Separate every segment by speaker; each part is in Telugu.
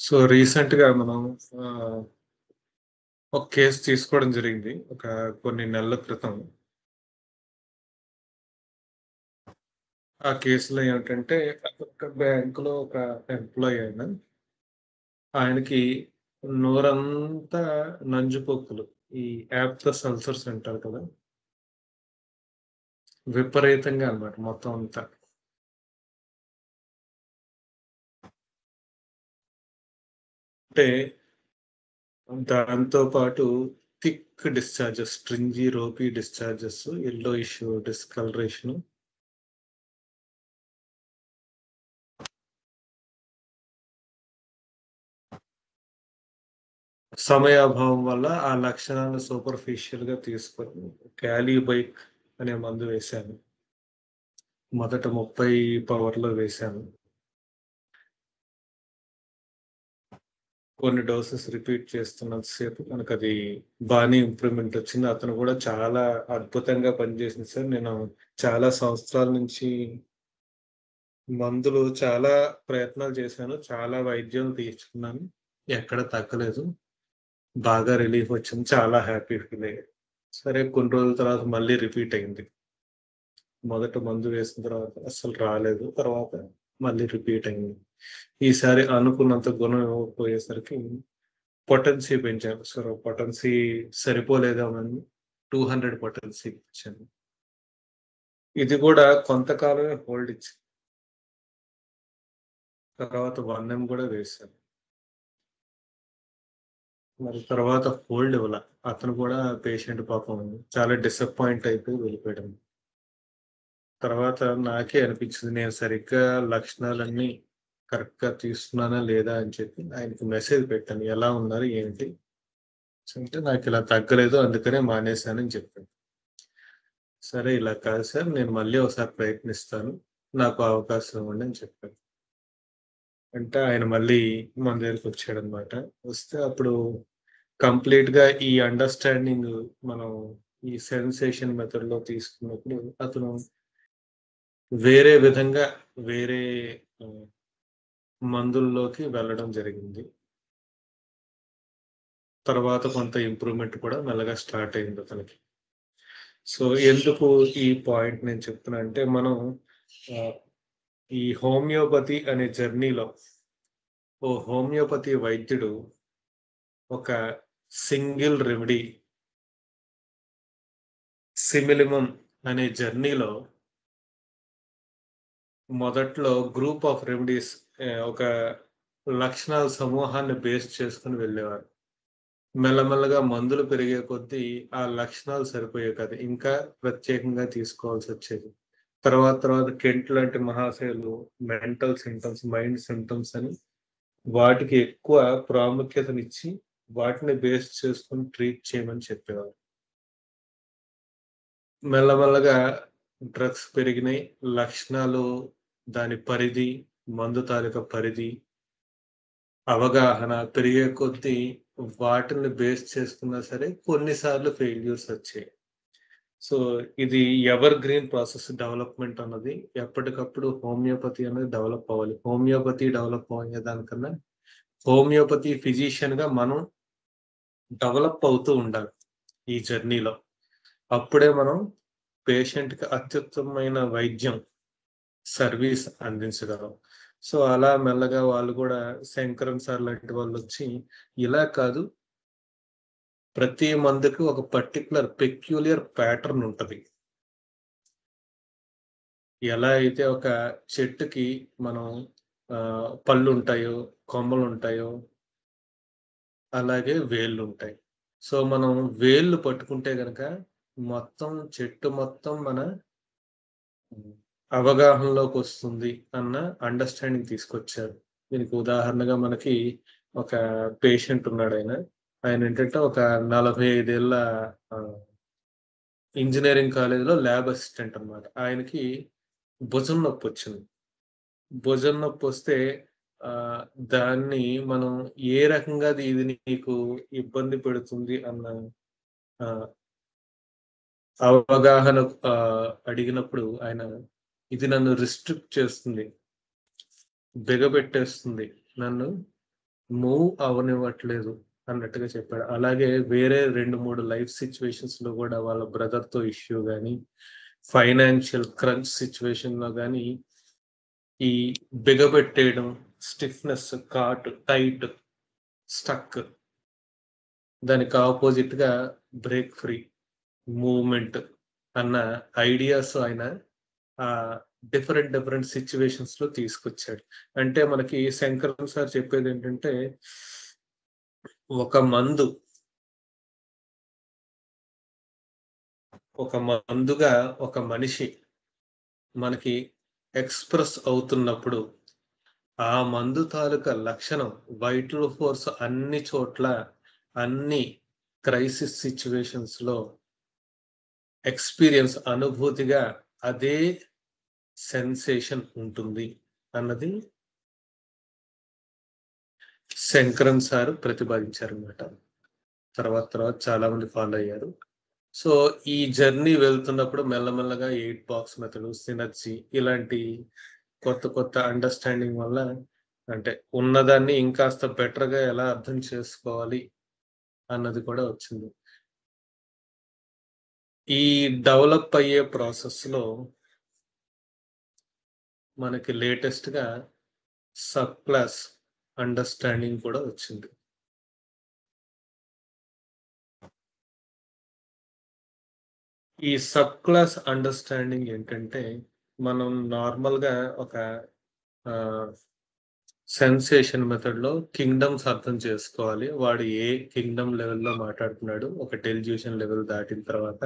Speaker 1: సో, రీసెంట్‌గా మనం ఆహ్, ఒక కేస్ తీసుకోవడం జరిగింది. కొన్ని నెలల క్రితం. ఆ కేసులో ఏమిటంటే ఒక బ్యాంక్‌లో ఒక ఎంప్లాయీ ఆయనకి నోరంతా నంజుపోక్కులు. ఈ యాప్టస్ అల్సర్స్ అంటారు కదా! విపరీతంగా అన్నమాట మొత్తం అంతా. అంటే దాంతో పాటు థిక్ డిశ్చార్జెస్, స్ట్రింజీ, రోపీ డిశ్చార్జెస్, యెల్లోయిష్ డిస్కలరేషను. సమయాభావం వల్ల ఆ లక్షణాలను సూపర్ఫిషియల్‌గా తీసుకొని కాలిబైక్ అనే మందు వేశాను. మొదట 30 పవర్‌లో వేశాను. కొన్ని డోసెస్ రిపీట్ చేస్తున్నంత సేపు మనకది బానే ఇంప్రూవ్‌మెంట్ వచ్చింది. అతను కూడా చాలా అద్భుతంగా పనిచేసింది సార్. నేను చాలా సంవత్సరాల నుంచి మందులు చాలా ప్రయత్నాలు చేశాను. చాలా వైద్యం తీసుకున్నాను. ఎక్కడ తగ్గలేదు. బాగా రిలీఫ్ వచ్చింది. చాలా హ్యాపీ ఫీల్ అయ్యాను. సరే కొన్ని రోజుల తర్వాత మళ్ళీ రిపీట్ అయింది. మొదట మందు వేసిన తర్వాత అస్సలు రాలేదు. తర్వాత మళ్ళీ రిపీట్ అయింది. ఈసారి అనుకున్నంత గుణం ఇవ్వకపోయేసరికి పొటెన్సీ పెంచాను. సో, పొటెన్సీ సరిపోలేదేమోనని 200 పొటెన్సీ ఇచ్చాను. ఇది గూడా కొంతకాలమే హోల్డ్ ఇచ్చింది. తర్వాత 1 గూడా వేశాను. మరి తర్వాత హోల్డ్ ఇవ్వల. అతను కూడా పేషెంట్ పాపం చాలా డిసప్పాయింట్ అయిపోయి వెళ్ళిపోయాడు. తర్వాత నాకే అనిపించింది నేను సరిగ్గా లక్షణాలన్నీ కరెక్ట్‌గా తీసుకున్నానా లేదా అని చెప్పి ఆయనకి మెసేజ్ పెట్టాను. ఎలా ఉన్నారు? ఏంటి? అంటే నాకిలా తగ్గలేదు అందుకనే మానేశానని చెప్పాను. సరే ఇలా కాదు సార్ నేను మళ్ళీ ఒకసారి ప్రయత్నిస్తాను. నాకు అవకాశం ఇవ్వండి అని చెప్పాను. అంటే ఆయన మళ్ళీ మన దగ్గరికొచ్చాడనమాట. వస్తే అప్పుడు కంప్లీట్‌గా ఈ అండర్‌స్టాండింగ్ మనం ఈ సెన్సేషన్ మెథడ్‌లో తీసుకున్నప్పుడు అతను వేరే విధంగా వేరే ఆహ్, మందుల్లోకి వెళ్ళడం జరిగింది. తర్వాత కొంత ఇంప్రూవ్‌మెంట్ కూడా మెల్లగా స్టార్ట్ అయింది అతనికి. సో, ఎందుకు ఈ పాయింట్ నేను చెప్తున్నా అంటే మనం ఆహ్, ఈ హోమియోపతి అనే జర్నీలో ఓ హోమియోపతి వైద్యుడు ఒక సింగిల్ రెమెడీ సిమిలిమం అనే జర్నీలో మొదట్లో గ్రూప్ ఆఫ్ రెమెడీస్ ఒక లక్షణాల సమూహాన్ని బేస్ చేసుకొని వెళ్ళేవారు. మెల్లమెల్లగా మందులు పెరిగే కొద్దీ ఆ లక్షణాలు సరిపోయేవి కాదు. ఇంకా ప్రత్యేకంగా తీసుకోవాల్సొచ్చేది. తర్వాత తర్వాత కెంట్ లాంటి మహాశయులు మెంటల్ సింప్టమ్స్, మైండ్ సింప్టమ్స్ అని వాటికి ఎక్కువ ప్రాముఖ్యతనిచ్చి వాటిని బేస్ చేసుకొని ట్రీట్ చేయమని చెప్పేవారు. మెల్లమెల్లగా డ్రగ్స్ పెరిగినాయి. లక్షణాలు, దాని పరిధి, మందు తాలూకా పరిధి, అవగాహన పెరిగే కొద్దీ వాటిని బేస్ చేసుకున్నా సరే కొన్నిసార్లు ఫెయిల్యూర్స్ వచ్చాయి. సో, ఇది ఎవర్ గ్రీన్ ప్రాసెస్ డెవలప్‌మెంట్ అన్నది ఎప్పటికప్పుడు హోమియోపతి అనేది డెవలప్ అవ్వాలి. హోమియోపతి డెవలప్ అయ్యే దానికన్నా హోమియోపతి ఫిజిషియన్‌గా మనం డెవలప్ అవుతూ ఉండాలి ఈ జర్నీలో. అప్పుడే మనం పేషెంట్‌కి అత్యుత్తమమైన వైద్యం, సర్వీస్ అందించగలం. సో, అలా మెల్లగా వాళ్ళు గూడా శంకరన్ సార్ లాంటి వాళ్ళొచ్చి, ఇలా కాదు ప్రతి మందుకి ఒక పర్టిక్యులర్ పెక్యూలియర్ ప్యాటర్న్ ఉంటది. ఎలా అయితే ఒక చెట్టుకి మనం పళ్ళుంటాయో, కొమ్మలుంటాయో, అలాగే వేళ్ళుంటాయి. సో, మనం వేళ్ళు పట్టుకుంటే గనక మొత్తం చెట్టు మొత్తం మన హ్మ్. అవగాహనలోకొస్తుంది అన్న అండర్‌స్టాండింగ్ తీసుకొచ్చారు. దీనికి ఉదాహరణగా మనకి ఒక పేషెంట్ ఉన్నాడాయన. ఆయనేంటంటే ఒక 45 ఏళ్ల ఆహ్, ఇంజినీరింగ్ కాలేజ్‌లో ల్యాబ్ అసిస్టెంట్ అన్నమాట. ఆయనకి భుజం నొప్పొచ్చింది. భుజం నొప్పొస్తే ఆహ్, దాన్ని మనం ఏ రకంగా ఇది నీకు ఇబ్బంది పెడుతుంది అన్న ఆహ్, అవగాహన అడిగినప్పుడు ఆయన ఇది నన్ను రిస్ట్రిక్ట్ చేస్తుంది. బిగబెట్టేస్తుంది నన్ను. మూవ్ అవ్వనివ్వట్లేదు అన్నట్టుగా చెప్పాడు. అలాగే వేరే 2, 3 లైఫ్ సిట్యుయేషన్స్‌లో గూడా వాళ్ళ బ్రదర్‌తో ఇష్యూ గాని, ఫైనాన్షియల్ క్రంచ్ సిట్యుయేషన్‌లో గాని, ఈ బిగబెట్టేయడం, స్టిఫ్‌నెస్, టైట్, స్టక్ దానికి అపోజిట్‌గా బ్రేక్ ఫ్రీ, మూవ్‌మెంట్ అన్న ఐడియాస్ ఆయన డిఫరెంట్ సిట్యుయేషన్స్‌లో తీసుకొచ్చాడు. అంటే మనకి శంకరన్ సార్ చెప్పేదేంటంటే, ఒక మందు ఒక మందుగా ఒక మనిషి మనకి ఎక్స్‌ప్రెస్ అవుతున్నప్పుడు, ఆ మందు తాలూకా లక్షణం వైటల్ ఫోర్స్ అన్ని చోట్ల, అన్ని క్రైసిస్ సిట్యుయేషన్స్‌లో అనుభూతిగా అదే సెన్సేషన్ ఉంటుంది అన్నది శంకరన్ సార్ ప్రతిపాదించారనమాట. తర్వాత చాలా మంది ఫాలో అయ్యారు. సో, ఈ జర్నీ వెళ్తున్నప్పుడు మెల్లమెల్లగా 8 బాక్స్ మెథడు, సినర్జీ ఇలాంటి కొత్త అండర్‌స్టాండింగ్ వల్ల అంటే ఉన్నదాన్ని ఇంకాస్త బెటర్‌గా ఎలా అర్థం చేసుకోవాలి అన్నది కూడా వచ్చింది. ఈ డెవలప్ అయ్యే ప్రాసెస్‌లో మనకి లేటెస్ట్‌గా సబ్ క్లాస్ అండర్‌స్టాండింగ్ కూడా వచ్చింది. ఈ సబ్ క్లాస్ అండర్‌స్టాండింగ్ ఏంటంటే, మనం నార్మల్‌గా ఒక ఆహ్, సెన్సేషన్ మెథడ్‌లో కింగ్డమ్స్ అర్థం చేసుకోవాలి. వాడు ఏ కింగ్డమ్ లెవెల్‌లో మాట్లాడుతున్నాడు. ఒక డెల్యూషన్ లెవెల్ దాటిన తర్వాత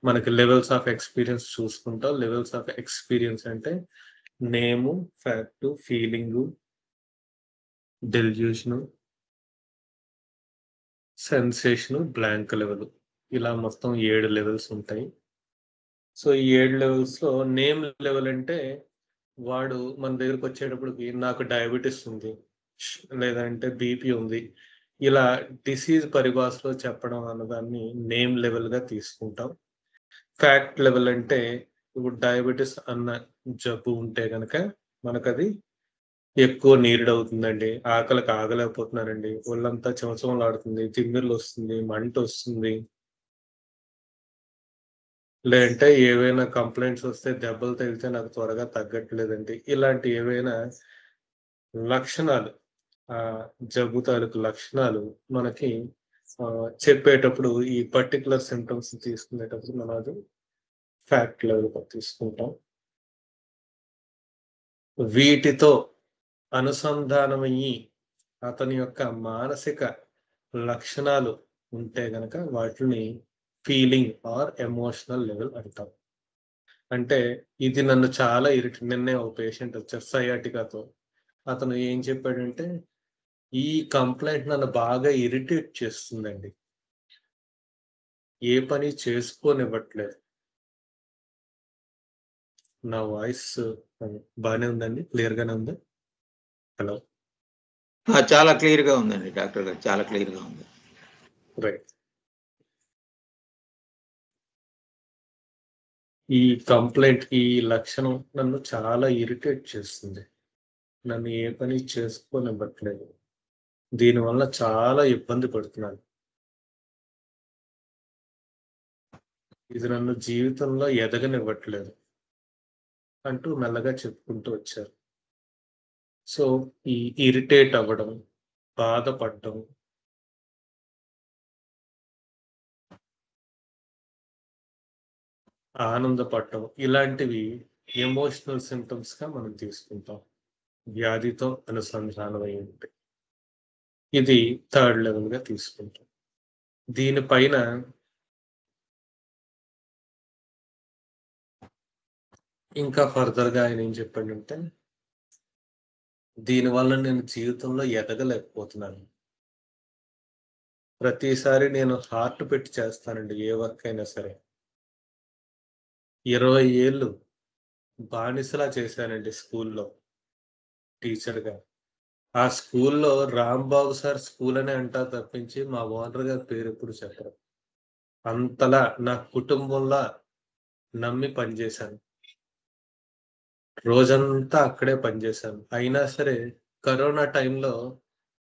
Speaker 1: మనకి లెవెల్స్ ఆఫ్ ఎక్స్‌పీరియన్స్ చూసుకుంటాం. లెవెల్స్ ఆఫ్ ఎక్స్‌పీరియన్స్ అంటే name, fact, feeling, delusion, sensation, blank level. ఇలా మొత్తం 7 లెవెల్స్ ఉంటాయి. సో, ఈ 7 లెవెల్స్‌లో నేమ్ లెవెల్ అంటే వాడు మన దగ్గరకొచ్చేటప్పటికి నాకు డయాబెటిస్ ఉంది. లేదంటే బీపీ ఉంది. ఇలా డిసీజ్ పరిభాషలో చెప్పడం అన్నదాన్ని నేమ్ లెవెల్‌గా తీసుకుంటాం. ఫ్యాక్ట్ లెవెల్ అంటే ఇప్పుడు డయాబెటిస్ అన్న జబ్బు ఉంటే గనక మనకది ఎక్కువ నీరడవుతుందండి. ఆకలికి ఆగలేకపోతున్నానండి. ఒళ్ళంతా చెమచమలాడుతుంది. తిమ్మిర్లొస్తుంది. మంటొస్తుంది. లేదంటే ఏవైనా కంప్లెయింట్స్ వస్తే దెబ్బలు తగిలితే నాకు త్వరగా తగ్గట్లేదండి. ఇలాంటి ఏవైనా లక్షణాలు జబ్బు తాలూకు లక్షణాలు మనకి చెప్పేటప్పుడు ఈ పర్టిక్యులర్ సింప్టమ్స్ తీసుకునేటప్పుడు మనం అది ఫ్యాక్ట్ లెవెల్‌గా తీసుకుంటాం. వీటితో అనుసంధానమయ్యి అతని యొక్క మానసిక లక్షణాలు ఉంటే గనక వాటిని ఫీలింగ్ ఆర్ ఎమోషనల్ లెవెల్ అంటాం. అంటే ఇది నన్ను చాలా నిన్నే ఒక పేషెంట్ వచ్చారు సయాటికాతో. అతను ఏం చెప్పాడంటే, "ఈ కంప్లెయింట్ నన్ను బాగా ఇరిటేట్ చేస్తుందండి. ఏ పని చేసుకోనివ్వట్లేదు." నా వాయిస్ బానే ఉందండి? క్లియర్‌గానే ఉందా? హలో!
Speaker 2: చాలా క్లియర్‌గా ఉందండి డాక్టర్ గారు. చాలా క్లియర్‌గా ఉంది.
Speaker 1: రైట్. ఈ కంప్లెయింట్, ఈ లక్షణం నన్ను చాలా ఇరిటేట్ చేస్తుంది. నన్ను ఏ పని చేసుకోనివ్వట్లేదు. దీనివల్ల చాలా ఇబ్బంది పడుతున్నాను. ఇది నన్ను జీవితంలో ఎదగనివ్వట్లేదు అంటూ మెల్లగా చెప్పుకుంటూ వచ్చారు. సో, ఈ ఇరిటేట్ అవ్వడం, బాధపడడం, ఆనందపడటం ఇలాంటివి ఎమోషనల్ సింప్టమ్స్‌గా మనం తీసుకుంటాం. వ్యాధితో అనుసంధానమై ఉంటే. ఇది థర్డ్ లెవెల్‌గా తీసుకుంటాం. దీనిపైన ఇంకా ఫర్దర్‌గా ఆయన ఏం చెప్పాడంటే, దీనివల్ల నేను జీవితంలో ఎదగలేకపోతున్నాను. ప్రతిసారి నేను హార్ట్ పెట్టి చేస్తానండి ఏ వర్క్ అయినా సరే. 20 ఏళ్ళు బానిసలా చేశానండి స్కూల్‌లో టీచర్‌గా. ఆ స్కూల్‌లో రాంబాబు సార్ స్కూల్ అనే అంటారు తప్పించి మా ఓనర్ గారి పేరెప్పుడు చెప్పరు. అంతలా నా కుటుంబంలా నమ్మి పనిచేశాను. రోజంతా అక్కడే పనిచేశాను. అయినా సరే కరోనా టైంలో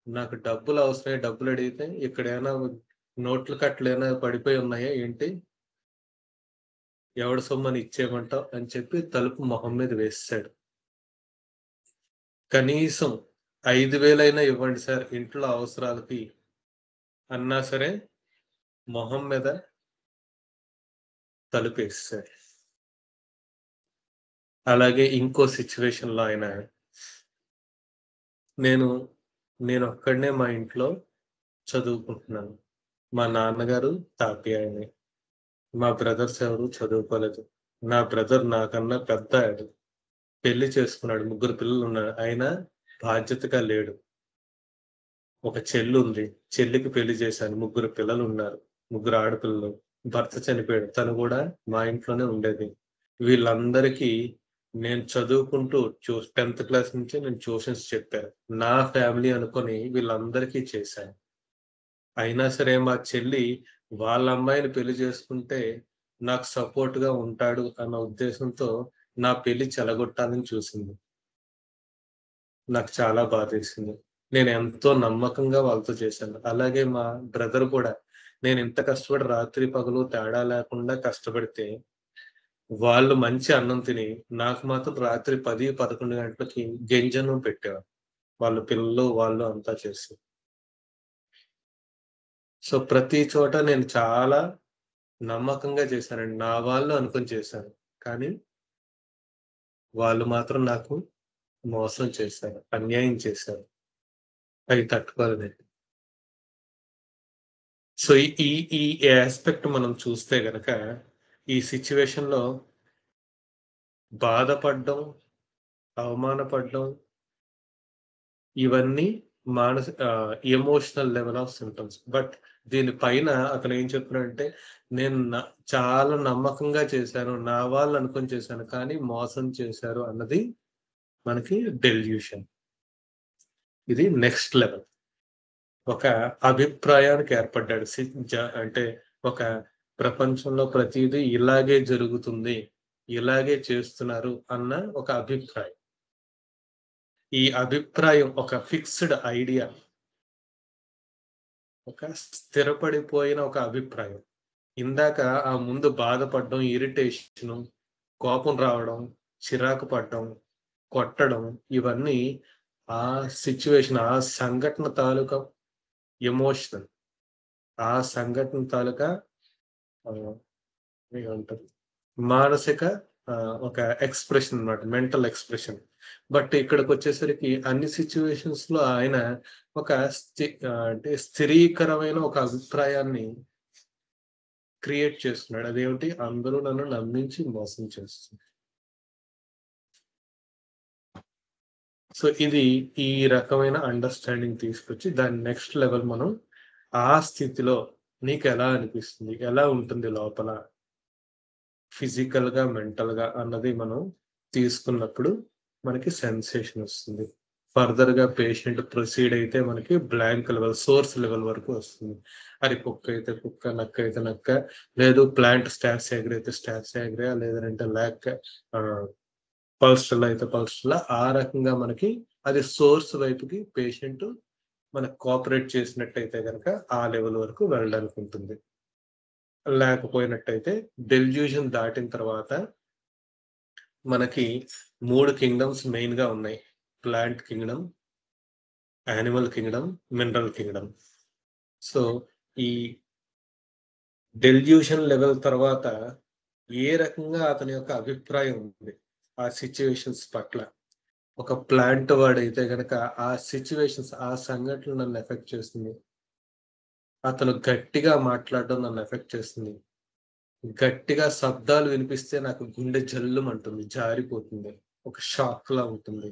Speaker 1: నాకు డబ్బులు అవసరమే, డబ్బులు అడిగితే ఇక్కడేమైనా నోట్లు కట్టలేనా పడిపోయి ఉన్నాయా ఏంటి? ఎవడి సొమ్మని ఇచ్చేయమంటావు అని చెప్పి తలుపు మొహం మీద వేసేసాడు. కనీసం 5,000 ఇవ్వండి సార్ ఇంట్లో అవసరాలకి అన్నా సరే మొహం మీద తలుపేసేసాడు. అలాగే ఇంకో సిట్యుయేషన్‌లో ఆయన నేను నేనొక్కడినే మా ఇంట్లో చదువుకుంటున్నాను. మా నాన్నగారు తాపీగాయనే. మా బ్రదర్స్ ఎవరు చదువుకోలేదు. నా బ్రదర్ నాకన్నా పెద్దాయన. పెళ్లి చేసుకున్నాడు. ముగ్గురు పిల్లలున్నారు. అయినా బాధ్యతగా లేడు. ఒక చెల్లుంది. చెల్లికి పెళ్లి చేశాను. ముగ్గురు పిల్లలున్నారు. ముగ్గురు ఆడపిల్లలు. భర్త చనిపోయాడు. తను గూడా మా ఇంట్లోనే ఉండేది. వీళ్ళందరికీ నేను చదువుకుంటూ 10థ్ క్లాస్ నుంచి నేను ట్యూషన్స్ చెప్పాను. నా ఫ్యామిలీ అనుకోని వీళ్ళందరికీ చేశాను. అయినా సరే మా చెల్లి వాళ్ళ అమ్మాయిని పెళ్లి చేసుకుంటే నాకు సపోర్ట్‌గా ఉంటాడు అన్న ఉద్దేశంతో నా పెళ్లి చెడగొట్టాలని చూసింది. నాకు చాలా బాధేసింది. నేనెంతో నమ్మకంగా వాళ్ళతో చేశాను. అలాగే మా బ్రదర్ కూడా నేనింత కష్టపడి రాత్రి పగలు తేడా లేకుండా కష్టపడితే, వాళ్ళు మంచి అన్నం తిని, నాకు మాత్రం రాత్రి 10, 11 గంటలకి గంజన్నం పెట్టేవారు. వాళ్ళ పిల్లలు, వాళ్ళు అంతా చేసి. సో, ప్రతి చోట నేను చాలా నమ్మకంగా చేశానండి. నా వాళ్ళు అనుకోని చేశాను. కానీ వాళ్ళు మాత్రం నాకు మోసం చేశారు. అన్యాయం చేశారు. అయి తట్టుకోలేనండి. సో, ఈ ఈ ఈ యాస్పెక్ట్ మనం చూస్తే గనక, ఈ సిట్యుయేషన్‌లో బాధపడడం, అవమానపడడం ఇవన్నీ emotional level of symptoms. But దీని పైన అతను ఏం చెప్తున్నాడంటే, నేను చాలా నమ్మకంగా చేశాను. నా వాళ్ళు అనుకోని చేశాను. కానీ మోసం చేశారు అన్నది మనకి డెల్యూషన్. ఇది నెక్స్ట్ లెవెల్. ఒక అభిప్రాయానికి ఏర్పడ్డాడు. అంటే ఒక ప్రపంచంలో ప్రతీదీ ఇలాగే జరుగుతుంది. ఇలాగే చేస్తున్నారు అన్న ఒక అభిప్రాయం. ఈ అభిప్రాయం ఒక ఫిక్స్‌డ్ ఐడియా. ఒక స్థిరపడిపోయిన ఒక అభిప్రాయం. ఇందాక ఆ ముందు బాధపడడం, ఇరిటేషను, కోపం రావడం, చిరాకు పడడం, కొట్టడం ఇవన్నీ ఆ సిట్యుయేషన్, ఆ సంఘటన తాలూకా ఎమోషనల్. ఆ సంఘటన తాలూకా ఆహ్, ఏమంటారు? మానసిక ఒక ఎక్స్‌ప్రెషన్ అన్నమాట. Mental expression. బట్ ఇక్కడికొచ్చేసరికి అన్ని సిట్యుయేషన్స్‌లో ఆయన ఒక అంటే స్థిరీకరమైన ఒక అభిప్రాయాన్ని క్రియేట్ చేస్తున్నాడు. అదేమిటి? అందరూ నన్ను నమ్మించి మోసం చేస్తున్నారు. సో, ఇది ఈ రకమైన అండర్‌స్టాండింగ్ తీసుకొచ్చి దాని నెక్స్ట్ లెవెల్ మనం ఆ స్థితిలో నీకెలా అనిపిస్తుంది? ఎలా ఉంటుంది లోపల? ఫిజికల్‌గా, మెంటల్‌గా అన్నది మనం తీసుకున్నప్పుడు మనకి సెన్సేషన్ ఒస్తుంది. ఫర్దర్‌గా పేషెంట్ ప్రొసీడ్ అయితే మనకి బ్లాంక్ లెవెల్, సోర్స్ లెవెల్ వరకు వస్తుంది. అది కుక్కయితే కుక్క, నక్కయితే నక్క, లేదు ప్లాంట్ స్టాట్స్ ఎగిరైతే స్టాట్స్ ఎగిరాయా, లేదనంటే ఆహ్, పల్స్‌లో అయితే పల్స్‌లా ఆ రకంగా మనకి అది సోర్స్ వైపుకి పేషెంట్ మనకు కోఆపరేట్ చేసినట్టయితే గనక ఆ లెవెల్ వరకు వెళ్ళడానికి ఉంటుంది. లేకపోయినట్టయితే డెల్యూషన్ దాటిన తర్వాత మనకి 3 కింగ్డమ్స్ మెయిన్‌గా ఉన్నాయి. Plant Kingdom, animal Kingdom, mineral Kingdom. So, ఈ డెల్యూషన్ లెవెల్ తర్వాత ఏ రకంగా అతని యొక్క అభిప్రాయం ఉంది ఆ సిట్యుయేషన్స్ పట్ల. ఒక ప్లాంట్ వాడైతే గనక ఆ సిట్యుయేషన్స్, ఆ సంఘటనలు నన్ను ఎఫెక్ట్ చేస్తుంది. అతను గట్టిగా మాట్లాడడం నన్ను ఎఫెక్ట్ చేస్తుంది. గట్టిగా శబ్దాలు వినిపిస్తే నాకు గుండె జల్లుమంటుంది. జారిపోతుంది. ఒక షాక్‌లా ఉంటుంది.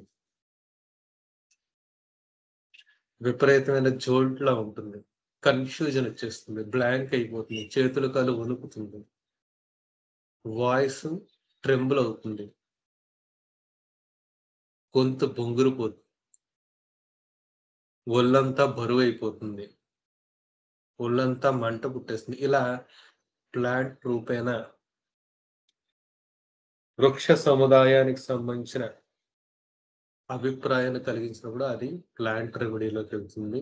Speaker 1: విపరీతమైన జోల్ట్‌లా ఉంటుంది. కన్‌ఫ్యూజన్ వచ్చేస్తుంది. బ్లాంక్ అయిపోతుంది. చేతులు, కాళ్ళు వణుకుతుంది. వాయిస్ ట్రెంబుల్ అవుతుంది. గొంతు బొంగురుపోతుంది. ఒళ్ళంతా బరువైపోతుంది. ఒళ్ళంతా మంట పుట్టేస్తుంది. ఇలా ప్లాంట్ రూపేణ వృక్ష సముదాయానికి సంబంధించిన అభిప్రాయాన్ని కలిగించినప్పుడు అది ప్లాంట్ రెమెడీలోకి వెళ్తుంది.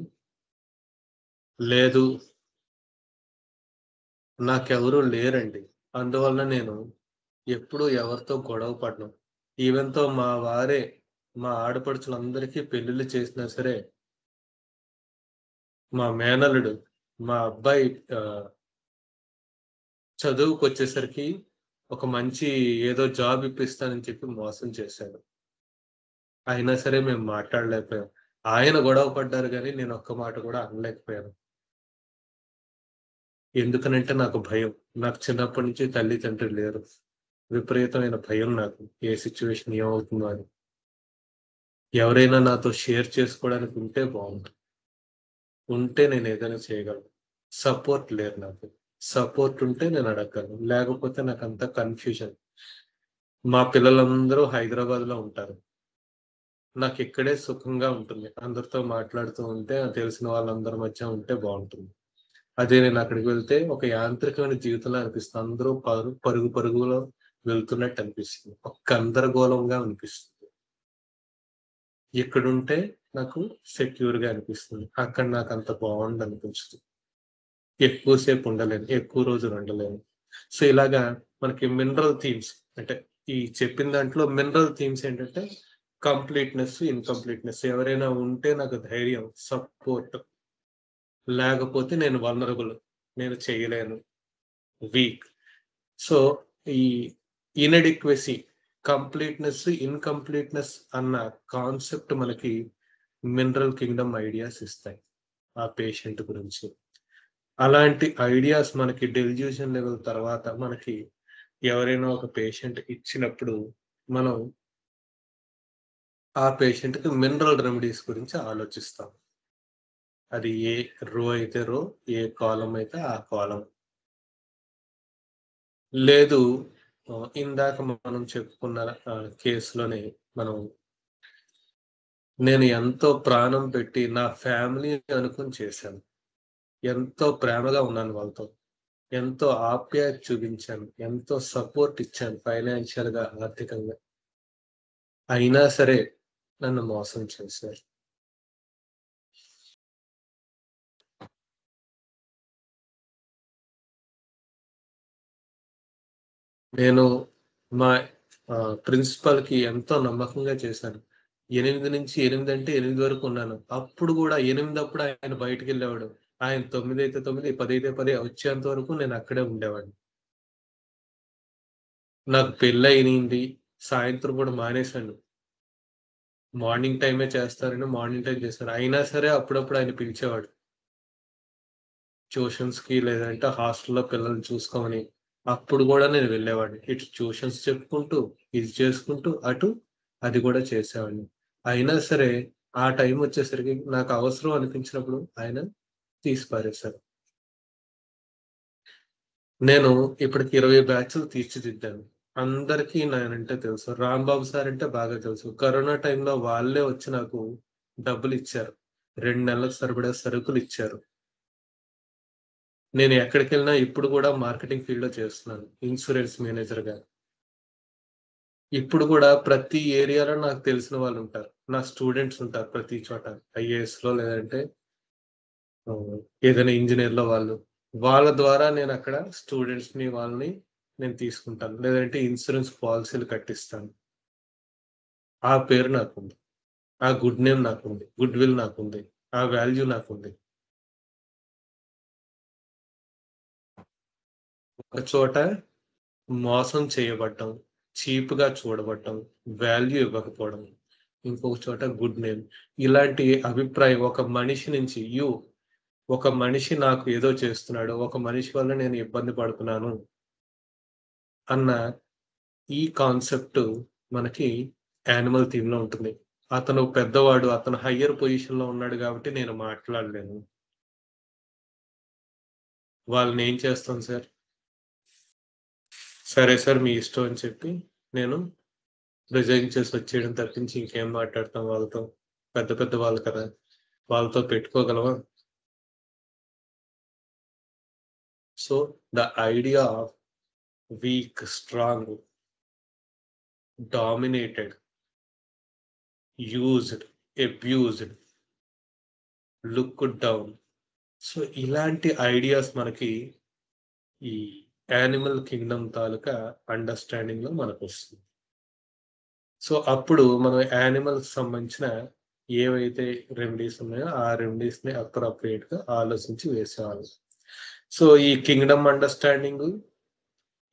Speaker 1: లేదు నాకెవరు లేరండి. అందువల్ల నేను ఎప్పుడూ ఎవరితో గొడవ పడను. ఈవెన్‌తో మా ఆడపడుచులందరికీ పెళ్ళిళ్ళు చేసినా సరే, మా మేనల్లుడు, మా అబ్బాయి ఆహ్, చదువుకొచ్చేసరికి ఒక మంచి ఏదో జాబ్ ఇప్పిస్తానని చెప్పి మోసం చేశాడు. అయినా సరే మేము మాట్లాడలేకపోయాం. ఆయన గొడవ పడ్డారు గానీ, నేను ఒక్క మాట కూడా అనలేకపోయాను. ఎందుకనంటే నాకు భయం. నాకు చిన్నప్పటి నుంచి తల్లి, తండ్రి లేరు. విపరీతమైన భయం నాకు. ఏ సిట్యుయేషన్ ఏమవుతుందో అని. ఎవరైనా నాతో షేర్ చేసుకోవడానికి ఉంటే బావుండు. ఉంటే నేనేదైనా చేయగలను. సపోర్ట్ లేరు నాకు. సపోర్ట్ ఉంటే నేను అడగగలను. లేకపోతే నాకంతా కన్‌ఫ్యూజన్. మా పిల్లలందరూ హైదరాబాద్‌లో ఉంటారు. నాకిక్కడే సుఖంగా ఉంటుంది. అందరితో మాట్లాడుతూ ఉంటే, తెలిసిన వాళ్ళందరి మధ్య ఉంటే బావుంటుంది. అదే నేనక్కడికి వెళ్తే ఒక యాంత్రికమైన జీవితంలా అనిపిస్తుంది. అందరూ పరుగు పరుగులో వెళ్తున్నట్టు అనిపిస్తుంది. ఒక గందరగోళంగా అనిపిస్తుంది. ఇక్కడుంటే నాకు సెక్యూర్‌గా అనిపిస్తుంది. అక్కడ నాకంత బావుండనిపించదు. ఎక్కువ సేపు ఉండలేను. ఎక్కువ రోజులు ఉండలేను. సో, ఇలాగా మనకి మినరల్ థీమ్స్ అంటే ఈ చెప్పిన దాంట్లో మినరల్ థీమ్స్ ఏంటంటే కంప్లీట్‌నెస్, ఇన్‌కంప్లీట్‌నెస్ ఎవరైనా ఉంటే నాకు ధైర్యం, సపోర్ట్ లేకపోతే నేను వల్నరబుల్. నేను చేయలేను. వీక్. సో, ఈ ఇనడిక్వసీ, కంప్లీట్‌నెస్, ఇన్‌కంప్లీట్‌నెస్ అన్న కాన్సెప్ట్ మనకి మినరల్ కింగ్డమ్ ఐడియాస్ ఇస్తాయి. ఆ పేషెంట్ గురించి. అలాంటి ఐడియాస్ మనకి డెల్యూషన్ లెవెల్ తర్వాత మనకి ఎవరైనా ఒక పేషెంట్ ఇచ్చినప్పుడు, మనం ఆ పేషెంట్‌కి మినరల్ రెమెడీస్ గురించి ఆలోచిస్తాం. అది ఏ రో అయితే రో, ఏ కాలమ్ అయితే ఆ కాలమ్. లేదు ఇందాక మనం చెప్పుకున్న కేస్‌లోనే మనం నేను ఎంతో ప్రాణం పెట్టి నా ఫ్యామిలీ అనుకుని చేశాను. ఎంతో ప్రేమగా ఉన్నాను వాళ్ళతో. ఎంతో ఆప్యాయత చూపించాను. ఎంతో సపోర్ట్ ఇచ్చాను ఫైనాన్షియల్‌గా, ఆర్థికంగా. అయినా సరే నన్ను మోసం చేశారు. నేను మా ప్రిన్సిపల్‌కి ఎంతో నమ్మకంగా చేశాను. 8-8 అంటే 8 వరకు ఉన్నాను. అప్పుడు గూడా 8 అప్పుడు ఆయన బయటికెళ్ళేవాడు. ఆయన 9 అయితే 9, 10 అయితే 10 వచ్చేంత వరకు నేను అక్కడే ఉండేవాడిని. నాకు పెళ్లయింది. సాయంత్రం పూట మానేశాను. మార్నింగ్ టైమే చేస్తారని మార్నింగ్ టైమ్ చేశాను. అయినా సరే అప్పుడప్పుడు ఆయన పిలిచేవాడు. ట్యూషన్స్‌కి లేదంటే హాస్టల్‌లో పిల్లల్ని చూసుకోమని. అప్పుడు గూడా నేను వెళ్ళేవాడిని. ఇటు ట్యూషన్స్ చెప్పుకుంటూ, ఇది చేసుకుంటూ, అటు అది గూడా చేసేవాడిని. అయినా సరే ఆ టైమొచ్చేసరికి నాకు అవసరం అనిపించినప్పుడు ఆయన తీసి పారేశారు. నేను ఇప్పటికి 20 బ్యాచ్‌లు తీర్చిదిద్దాను. అందరికీ నేనంటే తెలుసు. రాంబాబు సార్ అంటే బాగా తెలుసు. కరోనా టైంలో వాళ్ళే వచ్చి నాకు డబ్బులిచ్చారు. 2 నెలలకు సరిపడా సరుకులిచ్చారు. నేను ఎక్కడికెళ్ళినా ఇప్పుడు గూడా మార్కెటింగ్ ఫీల్డ్‌లో చేస్తున్నాను. ఇన్స్యూరెన్స్ మేనేజర్‌గా. ఇప్పుడు గూడా ప్రతి ఏరియాలో నాకు తెలిసిన వాళ్ళుంటారు. నా స్టూడెంట్స్ ఉంటారు ప్రతి చోట. ఐఏఎస్‌లో లేదంటే ఆహ్, ఏదైనా ఇంజినీర్‌లో వాళ్ళు. వాళ్ళ ద్వారా నేనక్కడ స్టూడెంట్స్‌ని వాళ్ళని నేను తీసుకుంటాను. లేదంటే ఇన్స్యూరెన్స్ పాలిసీలు కట్టిస్తాను. ఆ పేరు నాకుంది. ఆ గుడ్ నేమ్ నాకుంది. గుడ్ విల్ నాకుంది. ఆ వాల్యూ నాకుంది. ఒక చోట మోసం చేయబడ్డం, చీప్‌గా చూడబడ్డం, వాల్యూ ఇవ్వకపోవడం. ఇంకొక చోట గుడ్ నేమ్. ఇలాంటి అభిప్రాయం ఒక మనిషి నుంచి ఒక మనిషి నాకు ఏదో చేస్తున్నాడు. ఒక మనిషి వల్ల నేను ఇబ్బంది పడుతున్నాను అన్న ఈ కాన్సెప్ట్ మనకి యానిమల్ థీమ్‌లో ఉంటుంది. అతను పెద్దవాడు. అతను హైయ్యర్ పొజిషన్‌లో ఉన్నాడు గాబట్టి నేను మాట్లాడలేను. వాళ్ళనేం చేస్తాం సార్? సరే సార్ మీ ఇష్టం అని చెప్పి నేను రిజైన్ చేసి వచ్చేయడం తప్పించి ఇంకేం మాట్లాడతాం వాళ్ళతో. పెద్ద పెద్ద వాళ్ళు కదా! వాళ్ళతో పెట్టుకోగలమా? So the idea of weak, strong, dominated used, abused, looked down. So ఇలాంటి ఐడియాస్ మనకి ఈ యానిమల్ కింగ్డమ్ తాలూకా అండర్స్టాండింగ్ లో మనకు వస్తుంది. సో అప్పుడు మనం యానిమల్స్ సంబంధించిన ఏవైతే రెమెడీస్ ఉన్నాయో ఆ రెమెడీస్ ని అప్రోప్రియేట్ గా ఆలోచించి వేసేవాళ్ళు. సో ఈ కింగ్డమ్ అండర్స్టాండింగ్,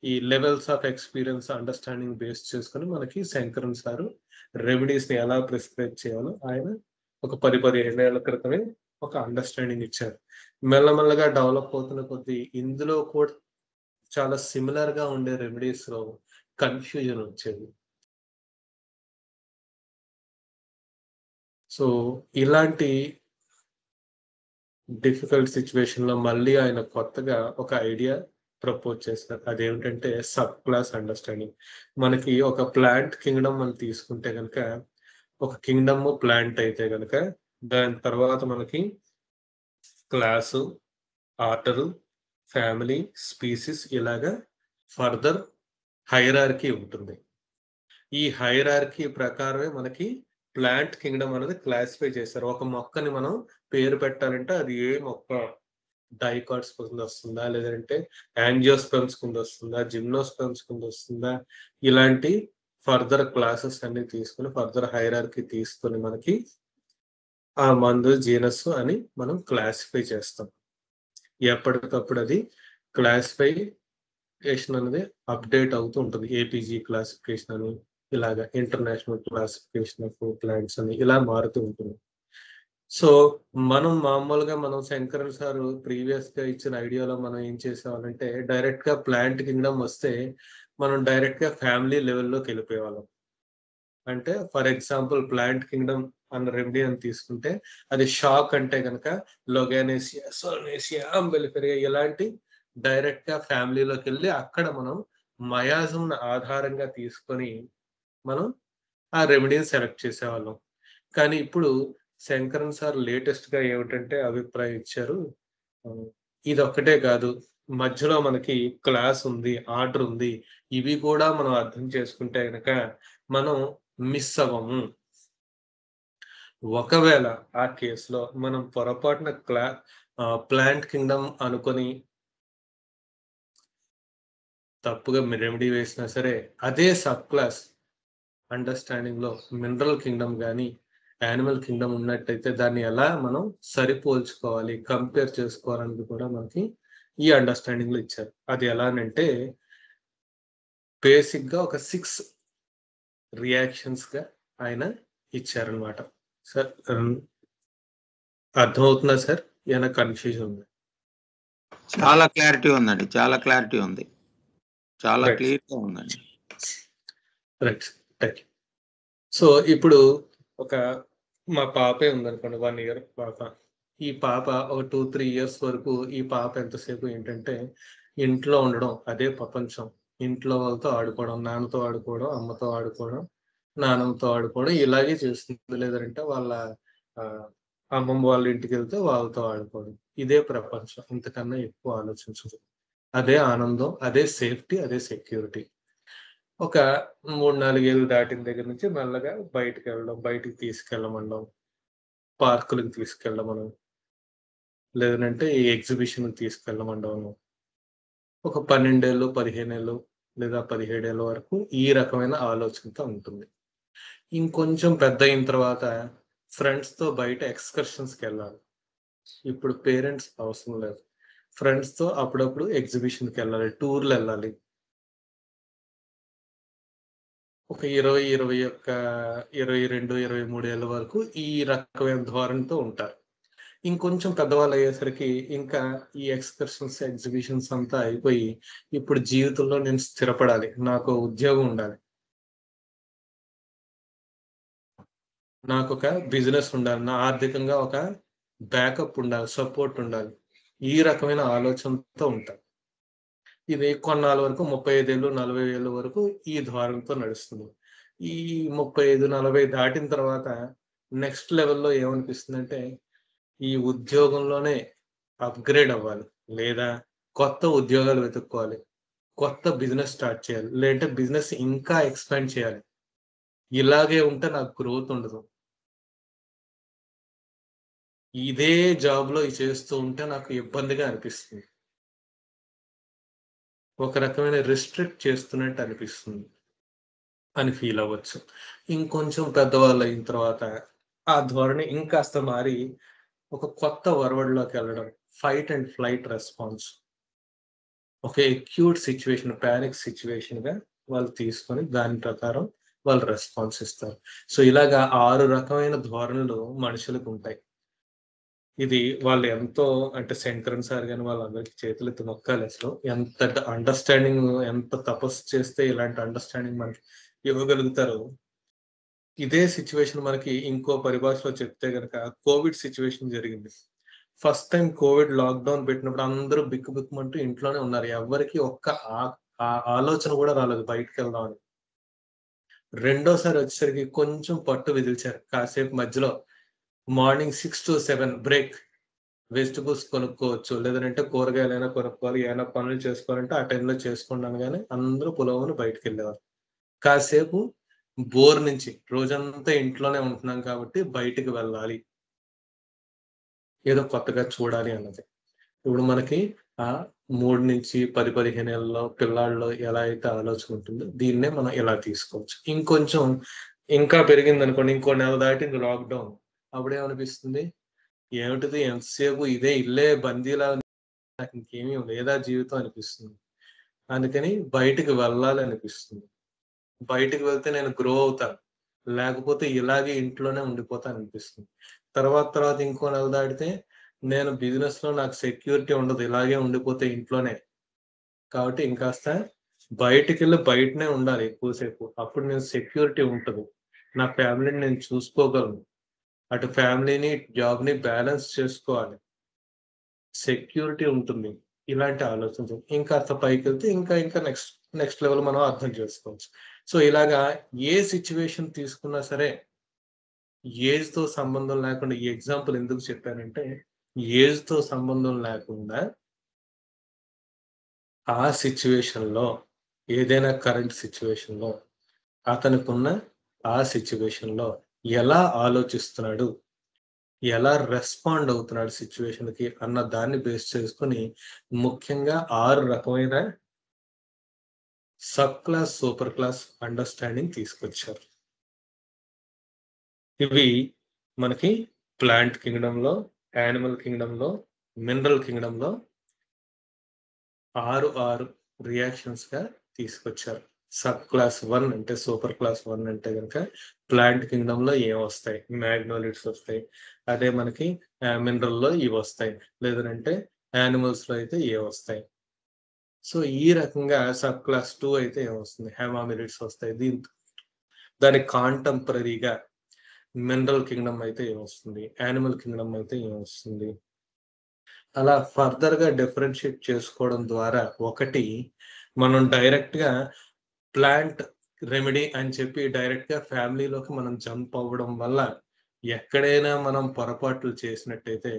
Speaker 1: ఈ levels of experience understanding base చేసుకుని మనకి శంకరన్ సారు రెమెడీస్ ని ఎలా ప్రిస్క్రైబ్ చేయాలో ఆయన ఒక 10-15 ఏళ్ల క్రితమే ఒక అండర్స్టాండింగ్ ఇచ్చారు. మెల్లమెల్లగా డెవలప్ అవుతున్న కొద్దీ ఇందులో కూడా చాలా సిమిలర్ గా ఉండే రెమెడీస్ లో కన్ఫ్యూజన్ వచ్చేది. సో ఇలాంటి డిఫికల్ట్ సిచ్యువేషన్ లో మళ్ళీ ఆయన కొత్తగా ఒక ఐడియా ప్రపోజ్ చేస్తారు. అదేమిటంటే సబ్ క్లాస్ అండర్స్టాండింగ్. మనకి ఒక ప్లాంట్ కింగ్డమ్ మనం తీసుకుంటే కనుక, ఒక కింగ్డమ్ ప్లాంట్ అయితే కనుక దాని తర్వాత మనకి క్లాసు, ఆర్డరు, ఫ్యామిలీ, స్పీసీస్, ఇలాగా ఫర్దర్ హైరార్కీ ఉంటుంది. ఈ హైరార్కీ ప్రకారమే మనకి ప్లాంట్ కింగ్డమ్ అనేది క్లాసిఫై చేశారు. ఒక మొక్కని మనం పేరు పెట్టాలంటే అది ఏ మొక్క, డైకాట్స్ కింద వస్తుందా, లేదంటే యాంజియోస్పెర్మ్స్ కింద వస్తుందా, జిమ్నోస్పెర్మ్స్ కింద వస్తుందా, ఇలాంటి ఫర్దర్ క్లాసెస్ అన్ని తీసుకుని ఫర్దర్ హైరార్కీ తీసుకొని మనకి ఆ మందు జీనస్ అని మనం క్లాసిఫై చేస్తాం. ఎప్పటికప్పుడు అది క్లాసిఫికేషన్ అనేది అప్డేట్ అవుతూ ఉంటుంది. ఏపీజీ క్లాసిఫికేషన్ అని, ఇలాగా ఇంటర్నేషనల్ క్లాసిఫికేషన్ ఆఫ్ ప్లాంట్స్ అని ఇలా మారుతూ ఉంటుంది. సో మనం శంకరన్ సార్ ప్రీవియస్ గా ఇచ్చిన ఐడియాలో మనం ఏం చేసేవాళ్ళంటే డైరెక్ట్ గా ప్లాంట్ కింగ్డమ్ వస్తే మనం డైరెక్ట్ గా ఫ్యామిలీ లెవెల్లోకి వెళ్ళిపోయేవాళ్ళం. అంటే ఫర్ ఎగ్జాంపుల్ ప్లాంట్ కింగ్డమ్ అన్న రెమెడీ అని తీసుకుంటే అది షాక్ అంటే కనుక లొగానేసియా, సోల్నేసియా, అంబెలిఫెరియా ఇలాంటి డైరెక్ట్ గా ఫ్యామిలీలోకి వెళ్ళి అక్కడ మనం మయాజం ఆధారంగా తీసుకొని మనం ఆ రెమెడీని సెలెక్ట్ చేసేవాళ్ళం. కానీ ఇప్పుడు శంకరన్ సార్ లేటెస్ట్ గా ఏమిటంటే అభిప్రాయం ఇచ్చారు, ఇది ఒక్కటే కాదు, మధ్యలో మనకి క్లాస్ ఉంది, ఆర్డర్ ఉంది, ఇవి కూడా మనం అర్థం చేసుకుంటే కనుక మనం మిస్ అవ్వము. ఒకవేళ ఆ కేసులో మనం పొరపాటున ప్లాంట్ కింగ్డమ్ అనుకొని తప్పుగా రెమెడీ వేసినా సరే అదే సబ్ క్లాస్ అండర్స్టాండింగ్ లో మినరల్ కింగ్డమ్ కానీ యానిమల్ కింగ్డమ్ ఉన్నట్టయితే దాన్ని ఎలా మనం సరిపోల్చుకోవాలి, కంపేర్ చేసుకోవాలని కూడా మనకి ఈ అండర్స్టాండింగ్ లో ఇచ్చారు. అది ఎలానంటే బేసిక్ గా ఒక 6 రియాక్షన్స్ గా ఆయన ఇచ్చారనమాట. సార్ అర్థమవుతుందా సార్? ఏమైనా కన్ఫ్యూజన్ ఉంది?
Speaker 2: చాలా క్లారిటీ ఉందండి, చాలా క్లారిటీ ఉంది, చాలా
Speaker 1: రైట్
Speaker 2: క్లియర్ గా ఉందండి.
Speaker 1: Right thank you. సో ఇప్పుడు ఒక మా పాపే ఉందనుకోండి, 1 ఇయర్ పాప. ఈ పాప ఒక 2-3 ఇయర్స్ వరకు ఈ పాప ఎంతసేపు ఏంటంటే ఇంట్లో ఉండడం, అదే ప్రపంచం. ఇంట్లో వాళ్ళతో ఆడుకోవడం, నాన్నతో ఆడుకోవడం, అమ్మతో ఆడుకోవడం, నాన్నమ్మతో ఆడుకోవడం ఇలాగే చేస్తుంది. లేదంటే వాళ్ళ ఆ, అమ్మమ్మ వాళ్ళ ఇంటికి వెళ్తే వాళ్ళతో ఆడుకోవడం. ఇదే ప్రపంచం, ఇంతకన్నా ఎక్కువ ఆలోచించదు. అదే ఆనందం, అదే సేఫ్టీ, అదే సెక్యూరిటీ. ఒక 3-4 ఏళ్ళు దాటిన దగ్గర నుంచి మెల్లగా బయటికి వెళ్ళడం, బయటికి తీసుకెళ్ళమనడం, పార్కులకు తీసుకెళ్ళమనం, లేదంటే ఈ ఎగ్జిబిషన్‌కి తీసుకెళ్ళమనడం. ఒక 12 ఏళ్ళు, 15 ఏళ్ళు లేదా 17 ఏళ్ళ వరకు ఈ రకమైన ఆలోచనతో ఉంటుంది. ఇంకొంచెం పెద్ద అయిన తర్వాత ఫ్రెండ్స్‌తో బయట ఎక్స్‌కర్షన్స్‌కెళ్ళాలి. ఇప్పుడు పేరెంట్స్ అవసరం లేదు. ఫ్రెండ్స్‌తో అప్పుడప్పుడు ఎగ్జిబిషన్‌కెళ్ళాలి, టూర్‌లెళ్ళాలి. ఒక 20, 22, 23 ఏళ్ల వరకు ఈ రకమైన ధోరణితో ఉంటారు. ఇంకొంచెం పెద్దవాళ్ళు అయ్యేసరికి ఇంకా ఈ ఎక్స్కర్షన్స్, ఎగ్జిబిషన్స్ అంతా అయిపోయి ఇప్పుడు జీవితంలో నేను స్థిరపడాలి, నాకు ఉద్యోగం ఉండాలి, నాకు ఒక బిజినెస్ ఉండాలి, నా ఆర్థికంగా ఒక బ్యాకప్ ఉండాలి, సపోర్ట్ ఉండాలి. ఈ రకమైన ఆలోచనతో ఉంటారు. ఇది కొన్నాళ్ళ వరకు 35 ఏళ్ళు, 40 ఏళ్ళ వరకు ఈ ధోరణితో నడుస్తుంది. ఈ 35, 40 దాటిన తర్వాత నెక్స్ట్ లెవెల్‌లో ఏమనిపిస్తుందంటే ఈ ఉద్యోగంలోనే అప్‌గ్రేడ్ అవ్వాలి. లేదా కొత్త ఉద్యోగాలు వెతుక్కోవాలి, కొత్త బిజినెస్ స్టార్ట్ చేయాలి, లేదంటే బిజినెస్ ఇంకా ఎక్స్‌పాండ్ చేయాలి. ఇలాగే ఉంటే నాకు గ్రోత్ ఉండదు. ఇదే జాబ్‌లో ఇది చేస్తూ ఉంటే నాకు ఇబ్బందిగా అనిపిస్తుంది. ఒక రకమైన రిస్ట్రిక్ట్ చేస్తున్నట్టు అనిపిస్తుంది అని ఫీల్ అవ్వచ్చు. ఇంకొంచెం పెద్దవాళ్ళయిన తర్వాత ఆ ధోరణి ఇంకాస్త మారి ఒక కొత్త ఒరవడిలోకెళ్ళడం. Fight and flight response. ఒక అక్యూట్ సిట్యుయేషన్, పానిక్ సిట్యుయేషన్‌గా వాళ్ళు తీసుకొని దాని ప్రకారం వాళ్ళు రెస్పాన్స్ ఇస్తారు. సో, ఇలాగా 6 రకమైన ధోరణులు మనుషులకుంటాయి. ఇది వాళ్ళు ఎంతో అంటే శంకరన్ సార్ గాని వాళ్ళందరికీ చేతులెత్తి మొక్కాలసలు. ఎంతటి అండర్‌స్టాండింగ్ ఎంత తపస్సు చేస్తే ఇలాంటి అండర్‌స్టాండింగ్ మనకి ఇవ్వగలుగుతారో. ఇదే సిట్యుయేషన్ మనకి ఇంకో పరిభాషలో చెప్తే గనక కోవిడ్ సిట్యుయేషన్ జరిగింది. ఫస్ట్ టైమ్ కోవిడ్ లాక్‌డౌన్ పెట్టినప్పుడు అందరూ బిక్కుబిక్కుమంటూ ఇంట్లోనే ఉన్నారు. ఎవ్వరికీ ఒక్క ఆ ఆ ఆలోచన గూడా రాలేదు బయటికెళ్దాం అని. రెండోసారి వచ్చేసరికి కొంచెం పట్టు విదిల్చారు. కాసేపు మధ్యలో మార్నింగ్ 6-7 బ్రేక్. వెజిటబుల్స్ కొనుక్కోవచ్చు. లేదనంటే కూరగాయలైనా కొనుక్కోవాలి. ఏమైనా పనులు చేసుకోవాలంటే ఆ టైంలో చేసుకోండి అనగానే అందరూ పులవని బయటికెళ్ళేవారు. కాసేపు బోర్ నుంచి రోజంతా ఇంట్లోనే ఉంటున్నాం కాబట్టి బయటికి వెళ్ళాలి. ఏదో కొత్తగా చూడాలి అన్నది. ఇప్పుడు మనకి 3-10, 15 ఏళ్లలో పిల్లాడిలో ఎలా అయితే ఆలోచన ఉంటుందో దీన్నే మనం ఇలా తీసుకోవచ్చు. ఇంకొంచెం ఇంకా పెరిగిందనుకోండి. ఇంకో నెల దాటింది లాక్‌డౌన్. అప్పుడేమనిపిస్తుంది? ఏమిటిది ఎంతసేపు ఇదే ఇల్లే బందీలా నాకింకేమీ లేదా జీవితం అనిపిస్తుంది. అందుకని బయటికి వెళ్ళాలి అనిపిస్తుంది. బయటికి వెళ్తే నేను గ్రో అవుతాను. లేకపోతే ఇలాగే ఇంట్లోనే ఉండిపోతాననిపిస్తుంది. తర్వాత ఇంకో నెల దాటితే నేను బిజినెస్‌లో నాకు సెక్యూరిటీ ఉండదు. ఇలాగే ఉండిపోతే ఇంట్లోనే. కాబట్టి ఇంకాస్త బయటికెళ్ళి బయటనే ఉండాలి ఎక్కువ సేపు. అప్పుడు నేను సెక్యూరిటీ ఉంటది. నా ఫ్యామిలీని నేను చూసుకోగలను. అటు ఫ్యామిలీని, జాబ్‌ని బ్యాలెన్స్ చేసుకోవాలి. సెక్యూరిటీ ఉంటుంది. ఇలాంటి ఆలోచనలు. ఇంకాస్త పైకెళ్తే ఇంకా నెక్స్ట్ లెవెల్ మనం అర్థం చేసుకోవచ్చు. సో, ఇలాగా ఏ సిట్యుయేషన్ తీసుకున్నా సరే, ఏజ్‌తో సంబంధం లేకుండా ఈ ఎగ్జాంపుల్ ఎందుకు చెప్పానంటే, ఏజ్‌తో సంబంధం లేకుండా ఆ సిట్యుయేషన్‌లో ఏదైనా కరెంట్ సిట్యుయేషన్‌లో అతనికున్న ఆ సిట్యుయేషన్‌లో ఎలా ఆలోచిస్తున్నాడు? ఎలా రెస్పాండ్ అవుతున్నాడు సిట్యుయేషన్‌కి అన్న దాన్ని బేస్ చేసుకొని ముఖ్యంగా 6 రకమైన sub class, super class understanding తీసుకొచ్చారు. ఇవి మనకి ప్లాంట్ కింగ్డమ్‌లో, యానిమల్ కింగ్డమ్‌లో, మినరల్ కింగ్డమ్‌లో 6 రియాక్షన్స్‌గా తీసుకొచ్చారు. సబ్ క్లాస్ 1 అంటే సూపర్ క్లాస్ 1 అంటే గనక ప్లాంట్ కింగ్డమ్‌లో ఏమొస్తాయి? మ్యాగ్నోలిడ్స్ వస్తాయి. అదే మనకి మినరల్‌లో ఇవొస్తాయి. లేదనంటే యానిమల్స్‌లో అయితే ఏవొస్తాయి. సో, ఈ రకంగా సబ్ క్లాస్ 2 అయితే ఏమొస్తుంది? హెమామిలిడ్స్ వస్తాయి. దానికి కాంటెంపరరీగా మినరల్ కింగ్డమ్ అయితే ఏమొస్తుంది? యానిమల్ కింగ్డమ్ అయితే ఏమొస్తుంది? అలా ఫర్దర్‌గా డిఫరెన్షియేట్ చేసుకోవడం ద్వారా ఒకటి మనం డైరెక్ట్‌గా ప్లాంట్ రెమెడీ అని చెప్పి డైరెక్ట్‌గా ఫ్యామిలీలోకి మనం జంప్ అవ్వడం వల్ల ఎక్కడైనా మనం పొరపాట్లు చేసినట్టయితే,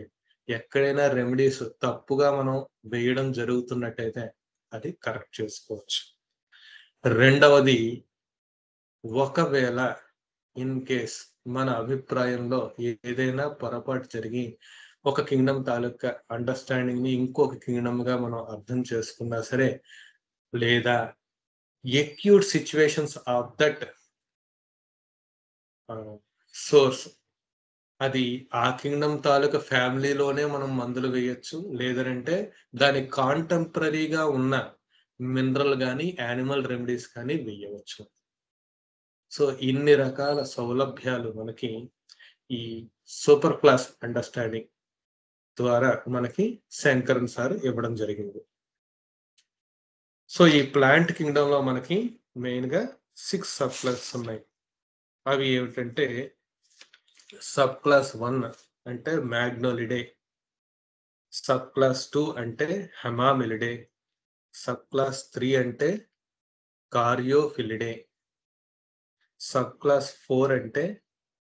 Speaker 1: ఎక్కడైనా రెమెడీస్ తప్పుగా మనం వేయడం జరుగుతున్నట్టయితే అది కరెక్ట్ చేసుకోవచ్చు. రెండవది ఒకవేళ ఇన్ కేస్ మన అభిప్రాయంలో ఏదైనా పొరపాటు జరిగి, ఒక కింగ్‌డమ్ తాలూకా అండర్‌స్టాండింగ్‌ని ఇంకొక కింగ్‌డమ్‌గా మనం అర్థం చేసుకున్నా సరే, లేదా acute situations of that source అది ఆ కింగ్‌డమ్ తాలూకా ఫ్యామిలీలోనే మనం మందులు వేయొచ్చు. లేదనంటే దానికి కాంటెంపరరీగా ఉన్న మినరల్ గాని, యానిమల్ రెమెడీస్ కానీ వేయవచ్చు. సో, ఇన్ని రకాల సౌలభ్యాలు మనకి ఈ సూపర్ క్లాస్ అండర్‌స్టాండింగ్ ద్వారా మనకి శంకరన్ సార్ ఇవ్వడం జరిగింది. సో, ఈ ప్లాంట్ కింగ్‌డమ్‌లో మనకి మెయిన్‌గా 6 సబ్ క్లాసెస్ ఉన్నాయి. అవి ఏమిటంటే సబ్ క్లాస్ 1 అంటే మాగ్నోలిడే, సబ్ క్లాస్ 2 అంటే హెమామిలిడే, సబ్ క్లాస్ 3 అంటే కార్యోఫిలిడే, సబ్ క్లాస్ 4 అంటే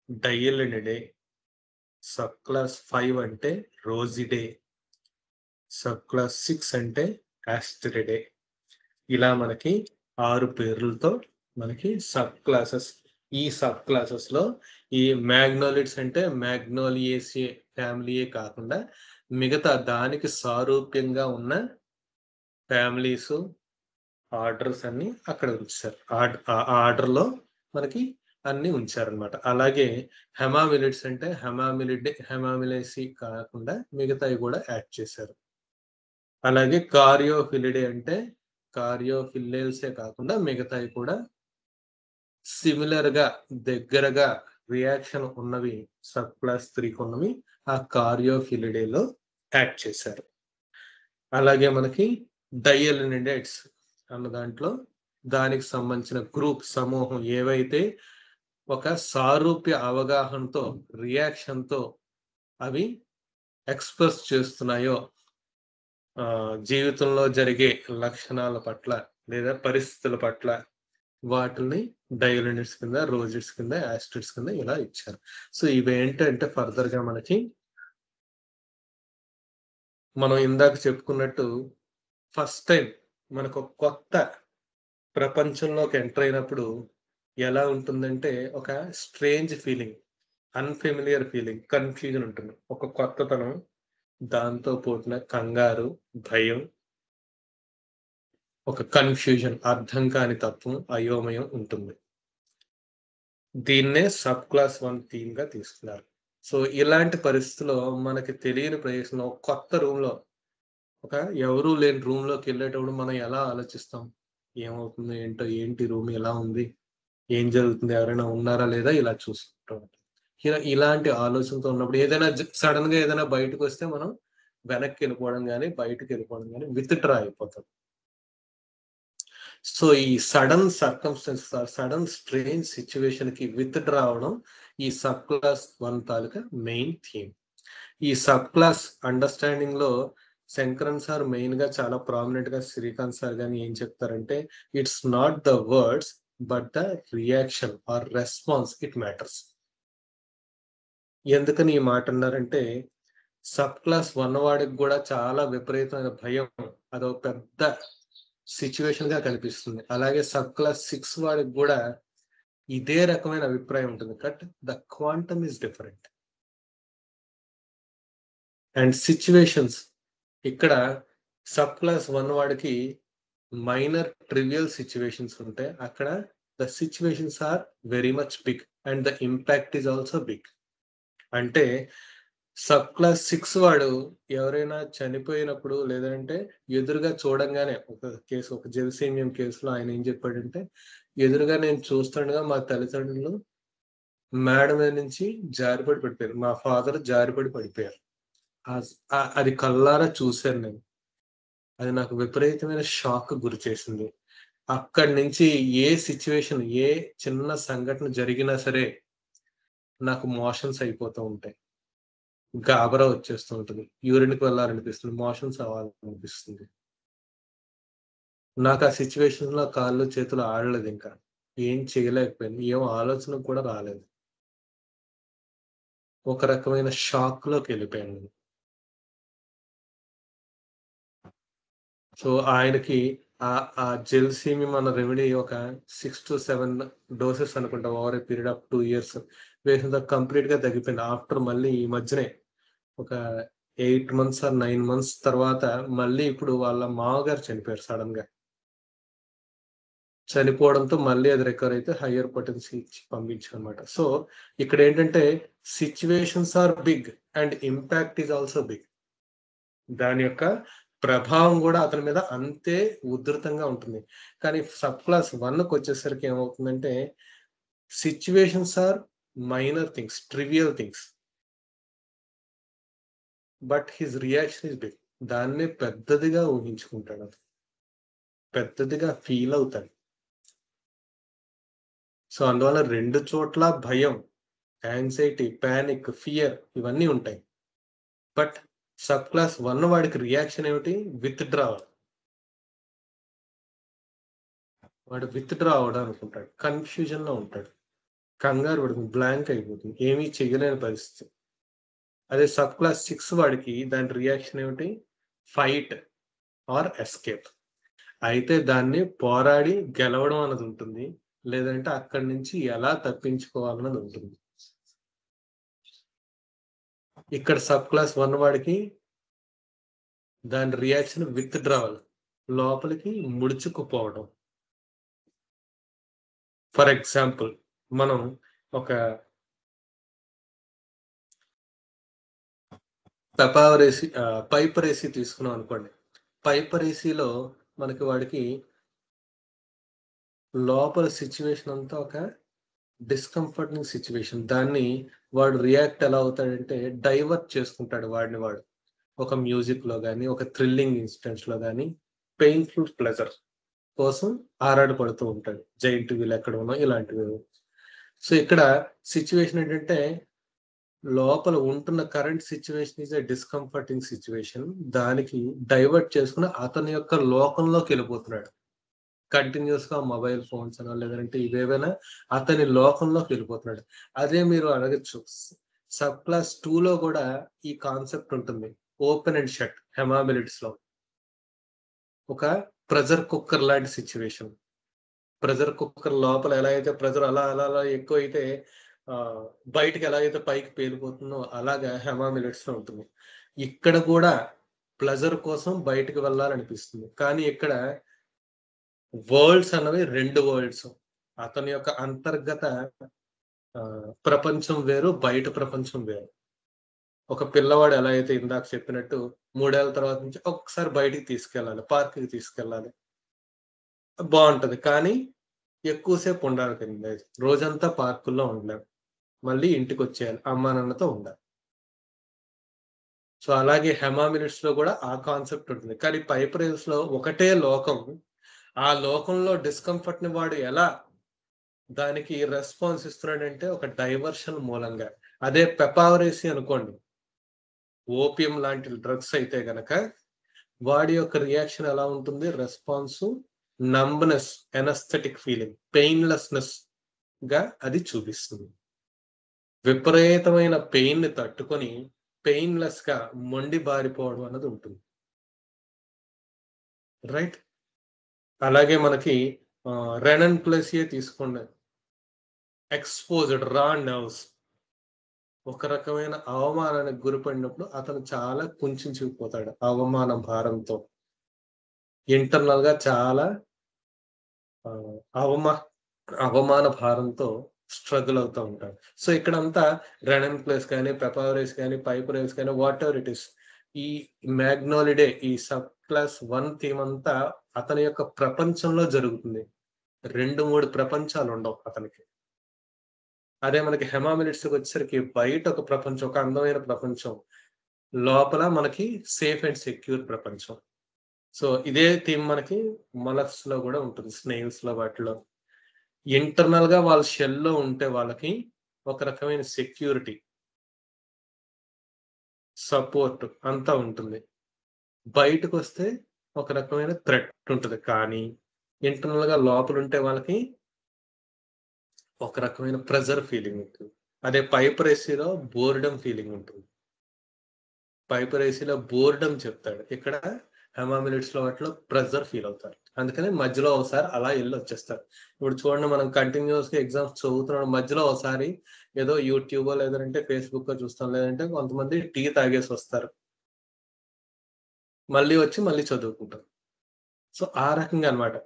Speaker 1: డయలినిడే, సబ్ క్లాస్ 5 అంటే రోజిడే, సబ్ క్లాస్ 6 అంటే ఆస్టరిడే. ఇలా మనకి 6 పేర్లతో మనకి సబ్ క్లాసెస్ ఈ సబ్ క్లాసెస్ లో ఈ మ్యాగ్నోలిడ్స్ అంటే మ్యాగ్నోలియేసి ఫ్యామిలీయే కాకుండా మిగతా దానికి సారూప్యంగా ఉన్న ఫ్యామిలీస్ ఆర్డర్స్ అన్ని అక్కడ ఉంచారు. ఆ ఆర్డర్ లో మనకి అన్ని ఉంచారనమాట. అలాగే హెమామిలిడ్స్ అంటే హెమామిలేసి కాకుండా మిగతావి కూడా యాడ్ చేశారు. అలాగే కార్యోఫిలిడే అంటే కార్యోఫిల్లెల్సే కాకుండా మిగతావి కూడా సిమిలర్ గా దగ్గరగా రియాక్షన్ ఉన్నవి సబ్ క్లాస్ 3 ఉన్నవి ఆ కార్యోఫిలిడేలో యాడ్ చేశారు. అలాగే మనకి డైఎలినిడేట్స్ అన్న దాంట్లో దానికి సంబంధించిన గ్రూప్ సమూహం ఏవైతే ఒక సారూప్య అవగాహనతో రియాక్షన్తో అవి ఎక్స్ప్రెస్ చేస్తున్నాయో జీవితంలో జరిగే లక్షణాల పట్ల లేదా పరిస్థితుల పట్ల వాటిని డయోలినిడ్స్ కింద, రోజిడ్స్ కింద, యాస్ట్రిడ్స్ కింద ఇలా ఇచ్చారు. సో ఇవి ఏంటంటే ఫర్దర్ గా మనకి మనం ఇందాక చెప్పుకున్నట్టు ఫస్ట్ టైం మనకు కొత్త ప్రపంచంలోకి ఎంటర్ అయినప్పుడు ఎలా ఉంటుందంటే ఒక strange feeling, unfamiliar feeling, confusion ఉంటుంది. ఒక కొత్తతనం, దాంతో పోటిన కంగారు, భయం, ఒక కన్ఫ్యూజన్, అర్థం కాని తత్వం, అయోమయం ఉంటుంది. దీన్నే సబ్ క్లాస్ 1 థీమ్ గా తీసుకున్నారు. సో ఇలాంటి పరిస్థితిలో మనకి తెలియని ప్రదేశంలో కొత్త రూమ్ లో ఒక ఎవరూ లేని రూమ్ లోకి వెళ్ళేటప్పుడు మనం ఎలా ఆలోచిస్తాం? ఏమవుతుంది ఏంటో, ఏంటి రూమ్ ఎలా ఉంది, ఏం జరుగుతుంది, ఎవరైనా ఉన్నారా లేదా ఇలా చూసుకుంటాం. ఇలాంటి ఆలోచనతో ఉన్నప్పుడు ఏదైనా సడన్ గా ఏదైనా బయటకు వస్తే మనం వెనక్కి వెళ్ళిపోవడం కానీ బయటకు వెళ్ళిపోవడం కానీ విత్డ్రా అయిపోతాం. సో ఈ sudden circumstances, sudden strange situation కి విత్డ్రా అవడం ఈ సబ్ క్లాస్ 1 తాలూకా మెయిన్ థీమ్. ఈ సబ్ క్లాస్ అండర్స్టాండింగ్ లో శంకరన్ సార్ మెయిన్ గా చాలా ప్రామినెంట్ గా శ్రీకాంత్ సార్ గాని ఏం చెప్తారంటే it's not the words but the reaction or response it matters. ఎందుకని ఈ మాట అన్నారంటే సబ్ క్లాస్ 1 వాడికి కూడా చాలా విపరీతమైన భయం, అదో పెద్ద సిచ్యువేషన్ గా కనిపిస్తుంది. అలాగే సబ్ క్లాస్ 6 వాడికి కూడా ఇదే రకమైన అభిప్రాయం ఉంటుంది. But the quantum is different and situations ఇక్కడ సబ్ క్లాస్ 1 వాడికి మైనర్ ట్రివియల్ సిచ్యువేషన్స్ ఉంటాయి. అక్కడ the situations are very much big and the impact is also big. అంటే సబ్ క్లాస్ 6 వాడు ఎవరైనా చనిపోయినప్పుడు లేదంటే ఎదురుగా చూడంగానే ఒక జెల్సేమియం కేసులో ఆయన ఏం చెప్పాడంటే ఎదురుగా నేను చూస్తుండగా మా తల్లిదండ్రులు మేడ మీద నుంచి జారిపడి పడిపోయారు, మా ఫాదర్ జారిపడి పడిపోయారు. అది కళ్ళారా చూశాను నేను. అది నాకు విపరీతమైన షాక్ గురి చేసింది. అక్కడి నుంచి ఏ సిచ్యువేషన్, ఏ చిన్న సంఘటన జరిగినా సరే నాకు మోషన్స్ అయిపోతూ ఉంటాయి, గాబరా వచ్చేస్తూ ఉంటుంది, యూరిన్కి వెళ్ళాలనిపిస్తుంది, మోషన్స్ అవ్వాలనిపిస్తుంది. నాకు ఆ సిచ్యువేషన్ లో కాళ్ళు చేతులు ఆడలేదు, ఇంకా ఏం చేయలేకపోయింది, ఏం ఆలోచన కూడా రాలేదు. ఒక రకమైన షాక్ లోకి వెళ్ళిపోయాను. సో ఆయనకి ఆ జెల్సీమియం అన్న రెమెడీ ఒక 6 to 7 డోసెస్ అనుకుంటా over a period of 2 years వేసిన తర్వాత కంప్లీట్ గా తగ్గిపోయింది. ఆఫ్టర్ మళ్ళీ ఈ మధ్యనే ఒక 8 months or 9 months తర్వాత మళ్ళీ ఇప్పుడు వాళ్ళ మామగారు చనిపోయారు సడన్ గా. చనిపోవడంతో మళ్ళీ అది రికవర్ అయితే హయ్యర్ పొటెన్సీ ఇచ్చి పంపించారనమాట. సో ఇక్కడ ఏంటంటే situations are big and impact is also big. దాని యొక్క ప్రభావం కూడా అతని మీద అంతే ఉధృతంగా ఉంటుంది. కానీ సబ్ క్లాస్ 1కి వచ్చేసరికి ఏమవుతుందంటే situations are minor things, trivial things, but his reaction is big. దాన్నే పెద్దదిగా ఊహించుకుంటాడు, అతను పెద్దదిగా ఫీల్ అవుతాడు. సో అందువల్ల 2 చోట్ల భయం, యాంగ్జైటీ, పానిక్, ఫియర్ ఇవన్నీ ఉంటాయి. బట్ సబ్ క్లాస్ 1 వాడికి రియాక్షన్ ఏమిటి? విత్డ్రావల్. వాడు విత్డ్రా అవడం అనుకుంటాడు, కన్ఫ్యూజన్ లో ఉంటాడు, కంగారు పడుతుంది, బ్లాంక్ అయిపోతుంది, ఏమీ చెయ్యలేని పరిస్థితి. అదే సబ్ క్లాస్ 6 వాడికి దాని రియాక్షన్ ఏమిటి? Fight or escape. అయితే దాన్ని పోరాడి గెలవడం అన్నది ఉంటుంది, లేదంటే అక్కడి నుంచి ఎలా తప్పించుకోవాలన్నది ఉంటుంది. ఇక్కడ సబ్ క్లాస్ 1 వాడికి దాని రియాక్షన్ విత్‌డ్రావల్. లోపలికి ముడుచుకుపోవడం. ఫర్ ఎగ్జాంపుల్ మనం ఒక పైపర్ ఏసీ తీసుకున్నాం అనుకోండి. పైపర్ ఏసీలో మనకి వాడికి లోపల సిట్యుయేషన్ అంతా ఒక డిస్కంఫర్టింగ్ సిట్యుయేషన్. దాన్ని వాడు రియాక్ట్ ఎలా అవుతాడంటే డైవర్ట్ చేసుకుంటాడు వాడిని వాడు. ఒక మ్యూజిక్‌లో గాని, ఒక థ్రిల్లింగ్ ఇన్సిడెంట్స్‌లో గాని, పెయిన్‌ఫుల్ ప్లెజర్ కోసం ఆరాటపడుతూ ఉంటాడు. జైంట్ వీల్ ఎక్కడనో ఇలాంటివి. సో, ఇక్కడ సిట్యుయేషన్ ఏంటంటే లోపల ఉంటున్న current situation is a discomforting situation. దానికి డైవర్ట్ చేసుకొని అతని యొక్క లోకంలోకెళ్ళిపోతున్నాడు. కంటిన్యూయస్‌గా మొబైల్ ఫోన్స్ అనో లేదంటే ఇవేవైనా అతని లోకంలోకెళ్ళిపోతున్నాడు. అదే మీరు అడగొచ్చు. సబ్ క్లాస్ 2లో కూడా ఈ కాన్సెప్ట్ ఉంటుంది. ఓపెన్ అండ్ షట్ హెమామిలిడ్స్‌లో. ఒక ప్రెషర్ కుక్కర్ లాంటి సిట్యుయేషన్. ప్రెషర్ కుక్కర్ లోపల ఎలా అయితే ప్రెషర్ అలా ఎక్కువైతే బయటికి ఎలా అయితే పైకి పేలిపోతుందో అలాగా హెమామిలిడ్స్‌లో ఉంటుంది. ఇక్కడ కూడా ప్లెజర్ కోసం బయటికి వెళ్ళాలనిపిస్తుంది. కానీ ఇక్కడ వరల్డ్స్ అన్నవి 2 వరల్డ్స్. అతని యొక్క అంతర్గత ప్రపంచం వేరు, బయట ప్రపంచం వేరు. ఒక పిల్లవాడు ఎలా అయితే ఇందాక చెప్పినట్టు 3 ఏళ్ల తర్వాత నుంచి ఒక్కసారి బయటికి తీసుకెళ్ళాలి. పార్క్‌కి తీసుకెళ్ళాలి. బావుంటది. కానీ ఎక్కువ సేపు ఉండాల్సిందే. రోజంతా పార్కుల్లో ఉండలేం. మళ్ళీ ఇంటికొచ్చేయాలి. అమ్మా, నాన్నతో ఉండాలి. సో, అలాగే హెమామిలిడ్స్‌లో కూడా ఆ కాన్సెప్ట్ ఉంటుంది. కానీ పైపర్ రేస్‌లో ఒకటే లోకం. ఆ లోకంలో డిస్కంఫర్ట్‌ని వాడు ఎలా దానికి రెస్పాన్స్ ఇస్తున్నాడంటే ఒక డైవర్షన్ మూలంగా. అదే పెపావరేసి అనుకోండి. ఓపియం లాంటి డ్రగ్స్ అయితే గనక వాడి యొక్క రియాక్షన్ ఎలా ఉంటుంది? రెస్పాన్సు నంబ్‌నెస్, ఎనస్థెటిక్ ఫీలింగ్, పెయిన్‌లెస్‌నెస్‌గా అది చూపిస్తుంది. విపరీతమైన పెయిన్‌ని తట్టుకొని పెయిన్‌లెస్‌గా మొండి బారిపోవడం అన్నది ఉంటుంది. రైట్? అలాగే మనకి రెనన్ ప్లేసియే తీసుకోండి. ఎక్స్‌పోజ్డ్ రా నర్వ్స్. ఒక రకమైన అవమానానికి గురిపడినప్పుడు అతను చాలా కుంచించుకుపోతాడు. అవమాన భారంతో. ఇంటర్నల్‌గా చాలా ఆహ్, అవమా అవమాన భారంతో స్ట్రగుల్ అవుతా ఉంటాడు. సో, ఇక్కడంతా రెనన్ ప్లేస్ కానీ, పెపావరేస్ కానీ, పైపరేస్ కానీ వాటెవర్ ఇట్ ఈస్. ఈ మాగ్నోలిడే ఈ సబ్ క్లాస్ 1 థీమ్ అంతా అతని యొక్క ప్రపంచంలో జరుగుతుంది. 2, 3 ప్రపంచాలుండవు అతనికి. అదే మనకి హెమామిలిడ్స్‌కొచ్చేసరికి బయట ఒక ప్రపంచం, ఒక అందమైన ప్రపంచం. లోపల మనకి సేఫ్ అండ్ సెక్యూర్ ప్రపంచం. సో, ఇదే థీమ్ మనకి మొలస్క్స్‌లో గూడా ఉంటుంది. స్నేల్స్‌లో వాటిలో. ఇంటర్నల్‌గా వాళ్ళ షెల్‌లో ఉంటే వాళ్ళకి ఒక రకమైన సెక్యూరిటీ, సపోర్ట్ అంతా ఉంటుంది. బయటకొస్తే ఒక రకమైన థ్రెట్ ఉంటది. కానీ ఇంటర్నల్‌గా లోపలుంటే వాళ్ళకి ఒక రకమైన ప్రెషర్ ఫీలింగ్ ఉంటుంది. అదే పైపర్ ఏసీలో బోర్డమ్ ఫీలింగ్ ఉంటుంది. పైపర్ ఏసీలో బోర్డమ్ చెప్తాడు. ఇక్కడ హెమామిలిడ్స్‌లో వాటిలో ప్రెషర్ ఫీల్ అవుతారు. అందుకని మధ్యలో ఒకసారి అలా ఎళ్ళొచ్చేస్తారు. ఇప్పుడు చూడండి మనం కంటిన్యూయస్‌గా ఎగ్జామ్స్ చదువుతున్నాం. మధ్యలో ఒకసారి ఏదో యూట్యూబో లేదంటే ఫేస్‌బుక్కో చూస్తాం. లేదంటే కొంతమంది టీ తాగేసొస్తారు. మళ్ళీ వచ్చి మళ్ళీ చదువుకుంటారు. సో, ఆ రకంగా అన్నమాట.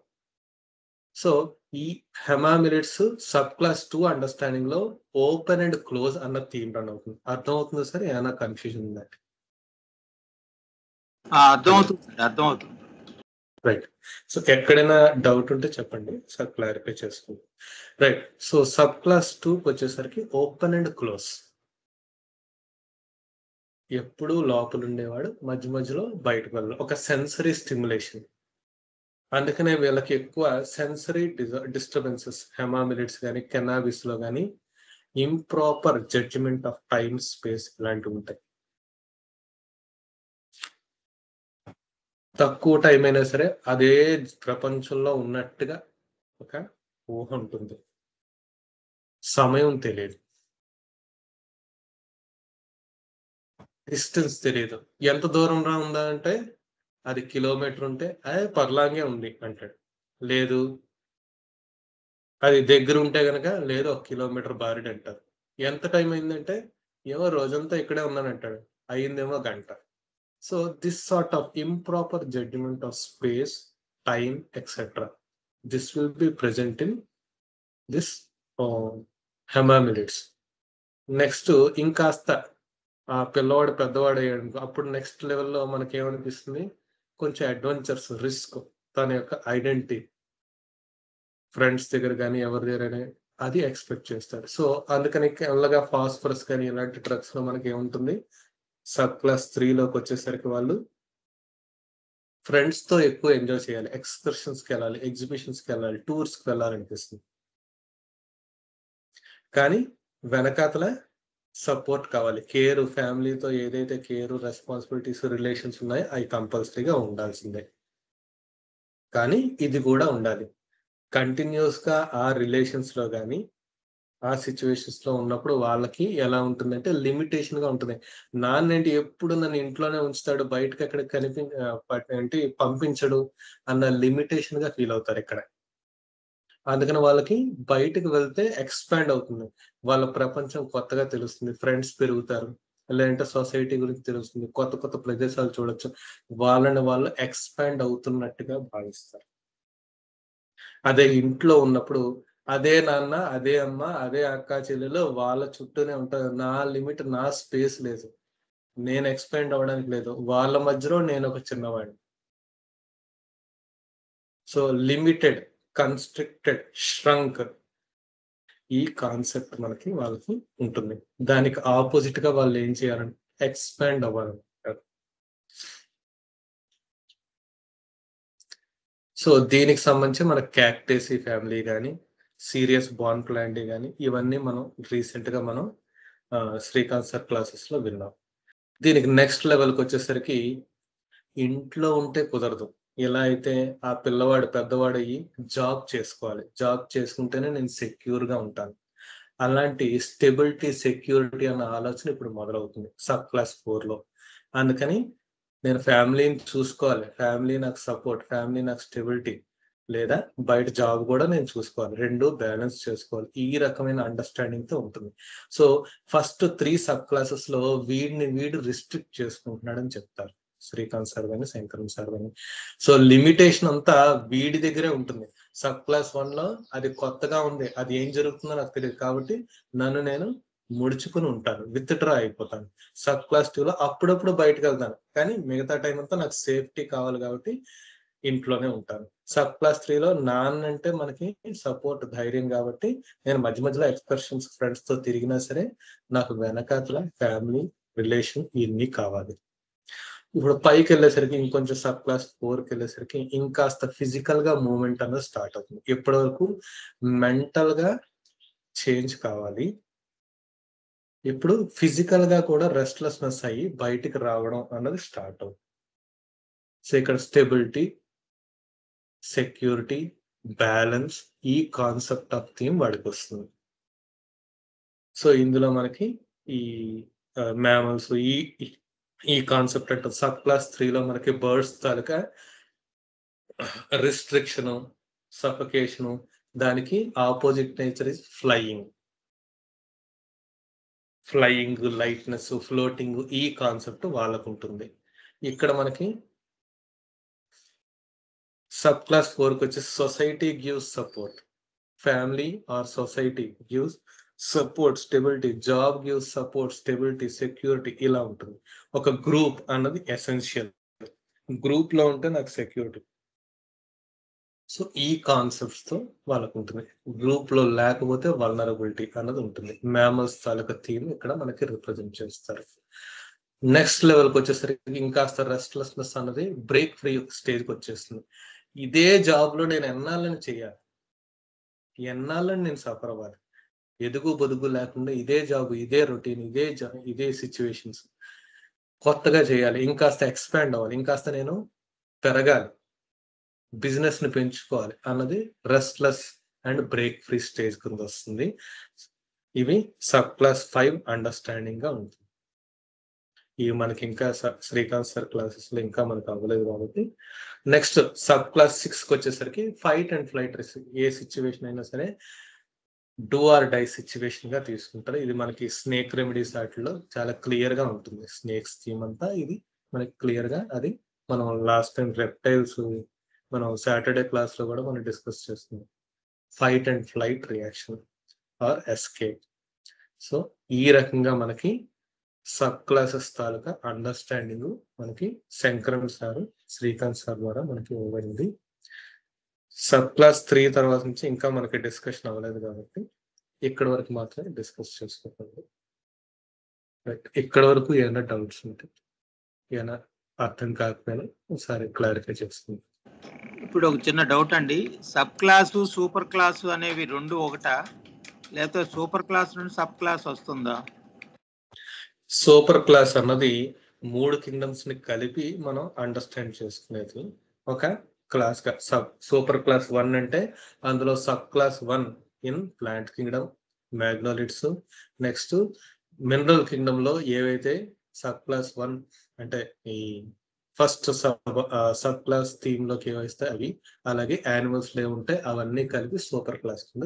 Speaker 1: సో, ఈ హెమామిలిడ్స్ సబ్ క్లాస్ 2 అండర్‌స్టాండింగ్‌లో ఓపెన్ అండ్ క్లోజ్ అన్న థీమ్ రన్ అవుతుంది. అర్థమవుతుందా సార్? ఏమైనా కన్‌ఫ్యూజన్ ఉందా? హలో.
Speaker 2: అర్థమవుతుంది. అర్థమవుతుంది.
Speaker 1: రైట్. సో, ఎక్కడైనా డౌట్ ఉంటే చెప్పండి. సార్ క్లారిఫై చేసుకుందాం. రైట్. సో, సబ్ క్లాస్ 2కొచ్చేసరికి ఓపెన్ అండ్ క్లోజ్. ఎప్పుడూ లోపలుండేవాడు. మధ్య మధ్యలో బయటకు వెళ్ళడం. ఒక సెన్సరీ స్టిమ్యులేషన్. అందుకనే వీళ్ళకి ఎక్కువ సెన్సరీ డిస్టర్బెన్సెస్ హెమామిలిడ్స్ గాని, కెన్నాబిస్‌లో గాని improper judgement of time, space ఇలాంటివుంటాయి. తక్కువ టైం అయినా సరే అదే ప్రపంచంలో ఉన్నట్టుగా ఒక ఊహ ఉంటుంది. సమయం తెలీదు. డిస్టెన్స్ తెలీదు. ఎంత దూరంలో ఉందా అంటే, అది కిలోమీటర్ ఉంటే, పర్లాంగే ఉంది అంటాడు. లేదు అది దగ్గర ఉంటే గనక లేదు 1 కిలోమీటర్ బారిడ్ అంటారు. ఎంత టైం అయిందంటే, ఏమో రోజంతా ఇక్కడే ఉన్నానంటాడు. అయిందేమో గంట. So this sort of improper judgement of space, time etcetera. This will be present in this hamamelids. Next ఇంకాస్త ఆ పిల్లవాడు పెద్దవాడయ్యాడనుకో, అప్పుడు నెక్స్ట్ లెవెల్‌లో మనకేమనిపిస్తుంది, కొంచెం అడ్వెంచర్స్, రిస్క్, తన యొక్క ఐడెంటిటీ, ఫ్రెండ్స్ దగ్గర గాని, ఎవరి దగ్గర గాని అది ఎక్స్‌పెక్ట్ చేస్తాడు. సో, అందుకని మెల్లగా ఫాస్ఫరస్ కానీ ఇలాంటి డ్రగ్స్‌లో మనకేముంటుంది, సబ్ క్లాస్ 3లోకొచ్చేసరికి వాళ్ళు ఫ్రెండ్స్‌తో ఎక్కువ ఎంజాయ్ చేయాలి. ఎక్స్‌కర్షన్స్‌కెళ్ళాలి, ఎగ్జిబిషన్స్‌కెళ్ళాలి, టూర్స్‌కి వెళ్ళాలనిపిస్తుంది. కానీ వెనకాతల సపోర్ట్ కావాలి. కేర్, ఫ్యామిలీతో ఏదైతే కేర్, రెస్పాన్సిబిలిటీస్, రిలేషన్స్ ఉన్నాయో అయి కంపల్సరీగా ఉండాల్సిందే. కానీ ఇది కూడా ఉండాలి. కంటిన్యూయస్‌గా ఆ రిలేషన్స్‌లో గాని, ఆ సిట్యుయేషన్స్‌లో ఉన్నప్పుడు వాళ్ళకి ఎలా ఉంటుందంటే లిమిటేషన్‌గా ఉంటుంది. నాన్నేంటి ఎప్పుడు నన్ను ఇంట్లోనే ఉంచుతాడు, బయటకెక్కడికి ఏంటి పంపించడు అన్న లిమిటేషన్‌గా ఫీల్ అవుతారిక్కడ. అందుకని వాళ్ళకి బయటకి వెళ్తే ఎక్స్‌పాండ్ అవుతుంది. వాళ్ళ ప్రపంచం కొత్తగా తెలుస్తుంది. ఫ్రెండ్స్ పెరుగుతారు. లేదంటే సొసైటీ గురించి తెలుస్తుంది. కొత్త కొత్త ప్రదేశాలు చూడొచ్చు. వాళ్ళని వాళ్ళు ఎక్స్‌పాండ్ అవుతున్నట్టుగా భావిస్తారు. అదే ఇంట్లో ఉన్నప్పుడు అదే నాన్న, అదే అమ్మ, అదే అక్కా చెల్లెలు వాళ్ళ చుట్టూనే ఉంటారు. నా లిమిట్, నా స్పేస్ లేదు. నేను ఎక్స్‌పాండ్ అవ్వడానికి లేదు. వాళ్ళ మధ్యలో నేనొక చిన్నవాడిని. సో, లిమిటెడ్, కన్‌స్ట్రిక్టెడ్, ష్రంక్ ఈ కాన్సెప్ట్ వాళ్ళకి ఉంటుంది. దానికి ఆపోజిట్‌గా వాళ్ళేం చేయాలంటే ఎక్స్‌పాండ్ అవ్వాలంటారు. సో, దీనికి సంబంధించి మన క్యాక్టేసి ఫ్యామిలీ గాని, సీరియస్ బార్న్ ప్లాంటీ గాని, ఇవన్నీ మనం రీసెంట్‌గా శ్రీకాంత్ సార్ క్లాసెస్‌లో విన్నాం. దీనికి నెక్స్ట్ లెవెల్‌కొచ్చేసరికి ఇంట్లో ఉంటే కుదరదు. ఎలా అయితే ఆ పిల్లవాడు పెద్దవాడయ్యి జాబ్ చేసుకోవాలి. జాబ్ చేసుకుంటేనే నేను సెక్యూర్‌గా ఉంటాను. అలాంటి స్టెబిలిటీ, సెక్యూరిటీ అన్న ఆలోచన ఇప్పుడు మొదలవుతుంది సబ్ క్లాస్ 4లో. అందుకని నేను ఫ్యామిలీని చూసుకోవాలి. ఫ్యామిలీ నాకు సపోర్ట్, ఫ్యామిలీ నాకు స్టెబిలిటీ. లేదా బయట జాబ్ గూడా నేను చూసుకోవాలి. 2 బ్యాలెన్స్ చేసుకోవాలి. ఈ రకమైన అండర్‌స్టాండింగ్‌తో ఉంటుంది. సో, ఫస్ట్ 3 సబ్ క్లాసెస్‌లో వీడు రిస్ట్రిక్ట్ చేసుకుంటున్నాడని చెప్తారు. శ్రీకాంత్ సార్ గాని, శంకరన్ సార్ గాని. సో, లిమిటేషన్ అంతా వీడి దగ్గరే ఉంటుంది. సబ్ క్లాస్ 1లో అది కొత్తగా ఉంది. అది ఏం జరుగుతుందో నాకు తెలీదు. కాబట్టి నన్ను నేను ముడుచుకొని ఉంటాను. విత్‌డ్రా అయిపోతాను. సబ్ క్లాస్ 2లో అప్పుడప్పుడు బయటికెళ్తాను. కానీ మిగతా టైమ్ అంతా నాకు సేఫ్టీ కావాలి కాబట్టి ఇంట్లోనే ఉంటాను. సబ్ క్లాస్ 3లో నాన్నంటే మనకి సపోర్ట్, ధైర్యం గాబట్టి నేను మధ్య మధ్యలో ఎక్స్‌కర్షన్స్ ఫ్రెండ్స్‌తో తిరిగినా సరే, నాకు వెనకాతల ఫ్యామిలీ, రిలేషన్ ఇయన్నీ కావాలి. ఇప్పుడు పైకెళ్ళేసరికి ఇంకొంచెం సబ్ క్లాస్ 4కెళ్ళేసరికి ఇంకాస్త ఫిజికల్‌గా మూవ్‌మెంట్ అనేది స్టార్ట్ అవుతుంది. ఇప్పటి వరకు మెంటల్‌గా చేంజ్ కావాలి. ఇప్పుడు ఫిజికల్‌గా కూడా రెస్ట్‌లెస్‌నెస్ అయ్యి బయటికి రావడం అన్నది స్టార్ట్ అవుతుంది. సో, ఇక్కడ స్టెబిలిటీ, సెక్యూరిటీ, బ్యాలెన్స్ ఈ కాన్సెప్ట్ ఆఫ్ థీమ్ వాడికొస్తుంది. సో, ఇందులో మనకి ఈ మ్యామల్స్ ఈ ఈ ఈ కాన్సెప్ట్ అంటే సబ్ క్లాస్ 3లో మనకి బర్డ్స్ తాలూకా రిస్ట్రిక్షను, సఫకేషను, దానికి opposite nature is flying. Flying, lightness, floating ఈ కాన్సెప్ట్ వాళ్ళకుంటుంది. ఇక్కడ మనకి సబ్ క్లాస్ 4కొచ్చేసి society gives support. Family or society gives support, stability. Job gives support, stability, security ఇలా ఉంటుంది. ఒక గ్రూప్ అన్నది ఎసెన్షియల్. గ్రూప్‌లో ఉంటే నాకు సెక్యూరిటీ. సో, ఈ కాన్సెప్ట్స్‌తో వాళ్ళకుంటుంది. గ్రూప్‌లో లేకపోతే వల్నరబిలిటీ అన్నది ఉంటుంది. మ్యామల్స్ తాలూకా థీమ్ ఇక్కడ మనకి రిప్రజెంట్ చేస్తారు. నెక్స్ట్ లెవెల్‌కొచ్చేసరికి ఇంకాస్త రెస్ట్‌లెస్‌నెస్ అన్నది బ్రేక్ ఫ్రీ స్టేజ్‌కొచ్చేస్తుంది. ఇదే జాబ్‌లో నేను ఎన్నాళ్ళని చేయాలి? ఎన్నాళ్ళని నేను సఫర్ అవ్వాలి? ఎదుగు పొదుగు లేకుండా ఇదే జాబ్, ఇదే రొటీన్, ఇదే సిట్యుయేషన్స్. కొత్తగా చేయాలి. ఇంకాస్త ఎక్స్‌పాండ్ అవ్వాలి. ఇంకాస్త నేను పెరగాలి. బిజినెస్‌ని పెంచుకోవాలి అన్నది restless and break free stage కిందొస్తుంది. ఇవి సబ్ క్లాస్ 5 అండర్‌స్టాండింగ్‌గా ఉంటుంది. ఇవి మనకి ఇంకా శ్రీకాంత్ సార్ క్లాసెస్ లో ఇంకా మనకు అవ్వలేదు కాబట్టి నెక్స్ట్ సబ్ క్లాస్ 6కి వచ్చేసరికి fight and flight A situation అయినా సరే డూ ఆర్ డై సిచ్యువేషన్ గా తీసుకుంటారు. ఇది మనకి స్నేక్ రెమెడీస్ వాటిలో చాలా క్లియర్ గా ఉంటుంది. స్నేక్స్ థీమ్ అంతా ఇది మనకి క్లియర్ గా అది మనం లాస్ట్ టైం రెప్టైల్స్ మనం సాటర్డే క్లాస్ లో కూడా మనం డిస్కస్ చేస్తున్నాం. Fight and flight reaction or escape. So ఈ రకంగా మనకి సబ్ క్లాసెస్ తాలూకా అండర్స్టాండింగ్ మనకి శంకరన్ సార్ శ్రీకాంత్ సార్ ద్వారా మనకి ఇవ్వబడింది. సబ్ క్లాస్ 3 తర్వాత నుంచి ఇంకా మనకి డిస్కషన్ అవ్వలేదు కాబట్టి ఇక్కడ వరకు మాత్రమే డిస్కస్ చేసుకోవాలి. రైట్, ఇక్కడ వరకు ఏమైనా డౌట్స్ ఉంటే ఏమైనా అర్థం కాకపోయినా ఒకసారి క్లారిఫై చేసుకుందాం.
Speaker 2: ఇప్పుడు ఒక చిన్న డౌట్ అండి, సబ్ క్లాసు సూపర్ క్లాసు అనేవి రెండు ఒకటా, లేకపోతే సూపర్ క్లాస్ నుండి సబ్ క్లాస్ వస్తుందా?
Speaker 1: సూపర్ క్లాస్ అన్నది 3 కింగ్డమ్స్ ని కలిపి మనం అండర్స్టాండ్ చేసుకునేది ఒక క్లాస్ గా. సూపర్ క్లాస్ 1 అంటే అందులో sub class 1 in plant kingdom, magnolids, next mineral kingdom లో ఏవైతే సబ్ క్లాస్ 1 అంటే ఈ ఫస్ట్ సబ్ క్లాస్ థీమ్ లోకి ఏవైతే అవి, అలాగే యానిమల్స్ లో ఉంటే అవన్నీ కలిపి సూపర్ క్లాస్ కింద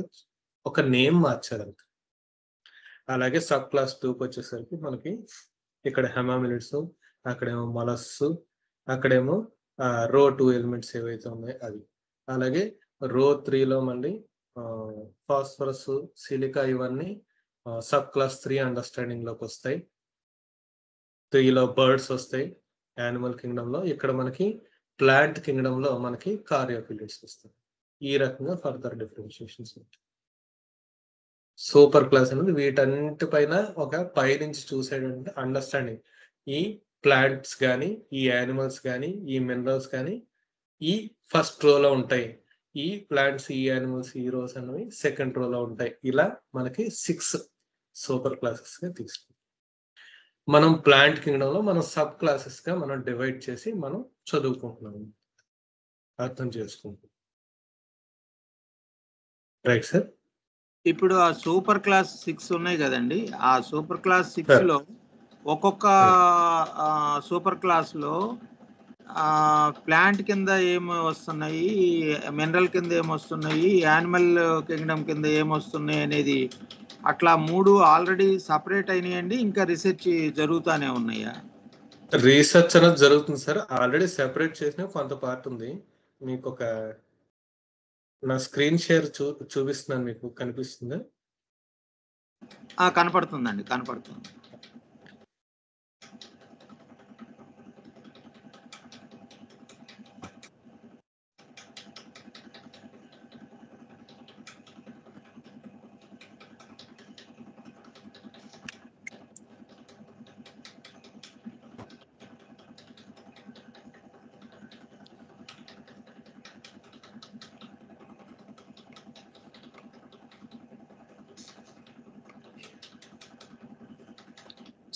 Speaker 1: ఒక నేమ్ మార్చారంట. అలాగే సబ్ క్లాస్ 2కి వచ్చేసరికి మనకి ఇక్కడ హెమామిలిడ్స్, అక్కడేమో మలస్, అక్కడేమో రో 2 ఎలిమెంట్స్ ఏవైతే ఉన్నాయో అవి. అలాగే రో 3లో మళ్ళీ ఫాస్ఫరస్, సిలికా ఇవన్నీ సబ్ క్లాస్ 3 అండర్స్టాండింగ్ లోకి వస్తాయి. 3లో బర్డ్స్ వస్తాయి యానిమల్ కింగ్డమ్ లో. ఇక్కడ మనకి ప్లాంట్ కింగ్డమ్ లో మనకి కార్యోఫిలిడ్స్ వస్తాయి. ఈ రకంగా ఫర్దర్ డిఫరెన్షియేషన్స్ ఉంటాయి. సూపర్ క్లాస్ అనేది వీటన్నిటిపైన ఒక పై నుంచి చూసేటువంటి అండర్స్టాండింగ్. ఈ ప్లాంట్స్ కానీ, ఈ యానిమల్స్ కానీ, ఈ మినరల్స్ కానీ ఈ ఫస్ట్ రోలో ఉంటాయి. ఈ ప్లాంట్స్, ఈ యానిమల్స్, ఈ రోస్ అనేవి సెకండ్ రోలో ఉంటాయి. ఇలా మనకి 6 సూపర్ క్లాసెస్ గా తీసుకుంటాం. మనం ప్లాంట్ కింగ్డమ్ లో మనం సబ్ క్లాసెస్ గా మనం డివైడ్ చేసి మనం చదువుకుంటున్నాం, అర్థం చేసుకుంటాం. Right sir.
Speaker 2: ఇప్పుడు ఆ సూపర్ క్లాస్ 6 ఉన్నాయి కదండి, ఆ సూపర్ క్లాస్ 6 లో ఒక్కొక్క సూపర్ క్లాస్ లో ప్లాంట్ కింద ఏమి వస్తున్నాయి, మినరల్ కింద ఏమొస్తున్నాయి, యానిమల్ కింగ్డమ్ కింద ఏమొస్తున్నాయి అనేది అట్లా 3 ఆల్రెడీ సపరేట్ అయినాయండి, ఇంకా రీసెర్చ్ జరుగుతానే ఉన్నాయా?
Speaker 1: రీసెర్చ్ అనేది జరుగుతుంది సార్. ఆల్రెడీ సెపరేట్ చేసిన కొంత పార్ట్ ఉంది. మీకు ఒక నా స్క్రీన్ షేర్ చూపిస్తున్నాను, మీకు కనిపిస్తుందా?
Speaker 2: కనపడుతుందండి, కనపడుతుంది.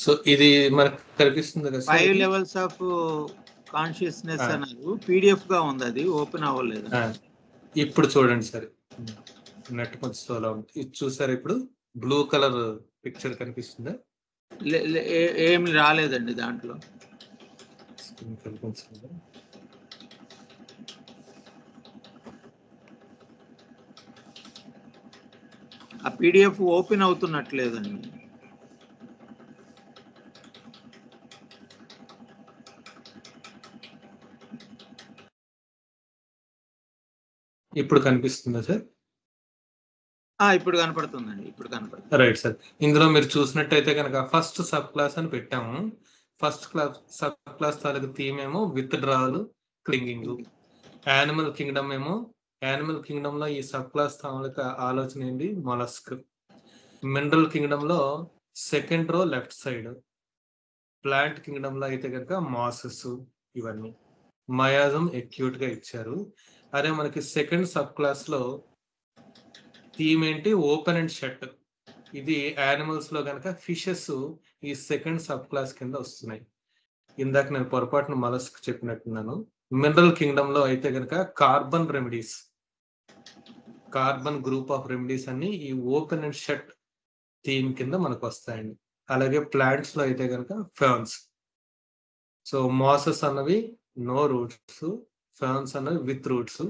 Speaker 1: సో ఇది మనకు కనిపిస్తుంది కదా సార్.
Speaker 2: 5 లెవెల్స్ ఆఫ్ కాన్షియస్నెస్ అన్నారు, పీడిఎఫ్ గా ఉంది, అది ఓపెన్ అవ్వలేదు.
Speaker 1: ఇప్పుడు చూడండి సార్, నెట్ కొంచెం స్లోలా ఉంది. ఇది చూసారు, ఇప్పుడు బ్లూ కలర్ పిక్చర్ కనిపిస్తుందా?
Speaker 2: ఏమి రాలేదండి దాంట్లో. ఆ పీడిఎఫ్ ఓపెన్ అవుతున్నట్లేదండి.
Speaker 1: ఇప్పుడు కనిపిస్తుందా సార్?
Speaker 2: ఇప్పుడు కనపడుతుందండి, ఇప్పుడు కనపడుతుంది.
Speaker 1: Right sir. ఇందులో మీరు చూసినట్టయితే కనుక ఫస్ట్ సబ్ క్లాస్ అని పెట్టాము. ఫస్ట్ క్లాస్ సబ్ క్లాస్ తాలూకు థీమ్ ఏమో విత్ డ్రాల్, క్లింగింగ్. యానిమల్ కింగ్డమ్ ఏమో, యానిమల్ కింగ్డమ్ లో ఈ సబ్ క్లాస్ తాలూకు ఆలోచన ఏంటి? మొలస్క్. మినరల్ కింగ్డమ్ లో second row left side. Plant Kingdom లో అయితే కనుక మాసెస్ ఇవన్నీ. మయాజం ఎక్యూట్ గా ఇచ్చారు. అదే మనకి సెకండ్ సబ్ క్లాస్ లో థీమ్ ఏంటి? Open and shut. ఇది యానిమల్స్ లో కనుక ఫిషెస్ ఈ సెకండ్ సబ్ క్లాస్ కింద వస్తున్నాయి. ఇందాక నేను పొరపాటున మలస్క్ చెప్పినట్టున్నాను. మినరల్ కింగ్డమ్ లో అయితే కనుక carbon remedies, carbon group of remedies అన్ని ఈ ఓపెన్ అండ్ షట్ థీమ్ కింద మనకు వస్తాయండి. అలాగే ప్లాంట్స్ లో అయితే కనుక ఫర్న్స్, సో మాసెస్ అన్నవి నో రూట్స్, ఫర్న్స్ అన్నవి విత్ రూట్స్.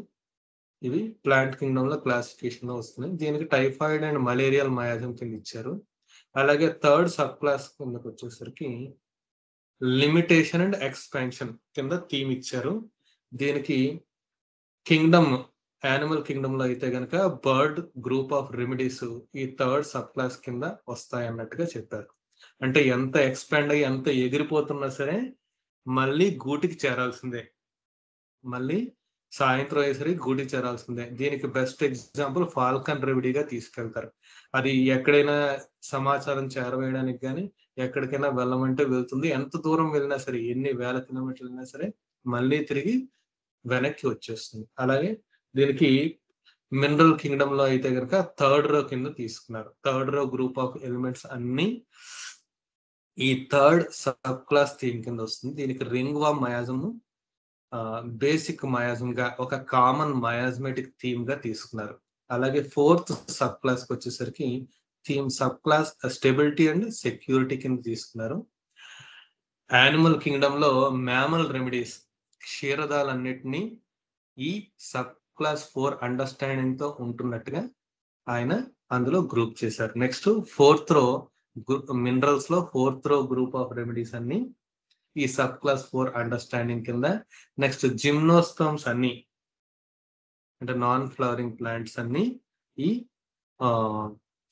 Speaker 1: ఇవి ప్లాంట్ కింగ్డమ్ లో క్లాసిఫికేషన్ లో వస్తున్నాయి. దీనికి టైఫాయిడ్ అండ్ మలేరియల్ మయాజం కింద ఇచ్చారు. అలాగే థర్డ్ సబ్ క్లాస్ కిందకి వచ్చేసరికి లిమిటేషన్ అండ్ ఎక్స్పాన్షన్ కింద థీమ్ ఇచ్చారు. దీనికి కింగ్డమ్, యానిమల్ కింగ్డమ్ లో అయితే గనక బర్డ్ గ్రూప్ ఆఫ్ రెమెడీస్ ఈ థర్డ్ సబ్ క్లాస్ కింద వస్తాయి అన్నట్టుగా చెప్పారు. అంటే ఎంత ఎక్స్పాండ్ అయ్యి ఎంత ఎగిరిపోతున్నా సరే మళ్ళీ గూటికి చేరాల్సిందే, మళ్ళీ సాయంత్రం అయ్యేసరికి గూటికి చేరాల్సిందే. దీనికి బెస్ట్ ఎగ్జాంపుల్ ఫాల్కన్ రెమెడీగా తీసుకెళ్తారు. అది ఎక్కడైనా సమాచారం చేరవేయడానికి కానీ ఎక్కడికైనా వెళ్ళమంటే వెళ్తుంది. ఎంత దూరం వెళ్ళినా సరే, ఎన్ని వేల కిలోమీటర్లు వెళ్ళినా సరే మళ్ళీ తిరిగి వెనక్కి వచ్చేస్తుంది. అలాగే దీనికి మినరల్ కింగ్డమ్ లో అయితే కనుక థర్డ్ రో కింద తీసుకున్నారు. Third row group of elements అన్ని ఈ థర్డ్ సబ్ క్లాస్ థీమ్ కింద వస్తుంది. దీనికి రింగ్ వామ్ మయాజము బేసిక్ మయాజం గా ఒక కామన్ మయాజ్మెటిక్ థీమ్ గా తీసుకున్నారు. అలాగే ఫోర్త్ సబ్ క్లాస్ కి వచ్చేసరికి theme sub class stability and security కింద తీసుకున్నారు. యానిమల్ కింగ్డమ్ లో మ్యామల్ రెమెడీస్, క్షీరదాలన్నిటినీ ఈ సబ్ క్లాస్ 4 అండర్స్టాండింగ్ తో ఉంటున్నట్టుగా ఆయన అందులో గ్రూప్ చేశారు. నెక్స్ట్ ఫోర్త్ రో మినరల్స్ లో ఫోర్త్ రో గ్రూప్ ఆఫ్ రెమెడీస్ అన్ని ఈ సబ్ క్లాస్ 4 అండర్స్టాండింగ్ కింద. నెక్స్ట్ జిమ్నోస్పర్మ్స్ అన్ని అంటే నాన్ ఫ్లవరింగ్ ప్లాంట్స్ అన్ని ఈ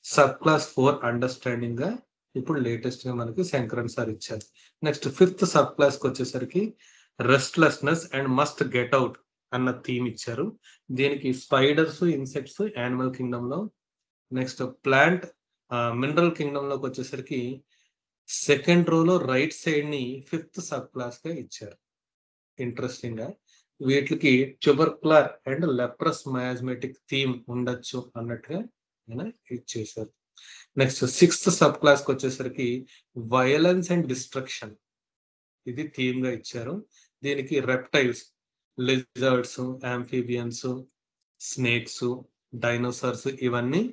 Speaker 1: సబ్ క్లాస్ 4 అండర్స్టాండింగ్ గా ఇప్పుడు లేటెస్ట్ గా మనకి శంకరన్ సార్ ఇచ్చారు. నెక్స్ట్ ఫిఫ్త్ సబ్ క్లాస్ కి వచ్చేసరికి restlessness and must get out అన్న థీమ్ ఇచ్చారు. దీనికి స్పైడర్స్, ఇన్సెక్ట్స్ యానిమల్ కింగ్డమ్ లో. నెక్స్ట్ ప్లాంట్ మినరల్ కింగ్డమ్ లోకి వచ్చేసరికి సెకండ్ రోలో రైట్ సైడ్ ని ఫిఫ్త్ సబ్ క్లాస్ గా ఇచ్చారు. ఇంట్రెస్టింగ్ గా వీటికి tubercular and leprous miasmatic theme ఉండొచ్చు అన్నట్టుగా ఆయన ఇచ్చేసారు. నెక్స్ట్ సిక్స్త్ సబ్ క్లాస్ కి వచ్చేసరికి వయలెన్స్ అండ్ డిస్ట్రక్షన్ ఇది థీమ్ గా ఇచ్చారు. దీనికి reptiles, lizards, amphibians, snakes, dinosaurs, ఇవన్నీ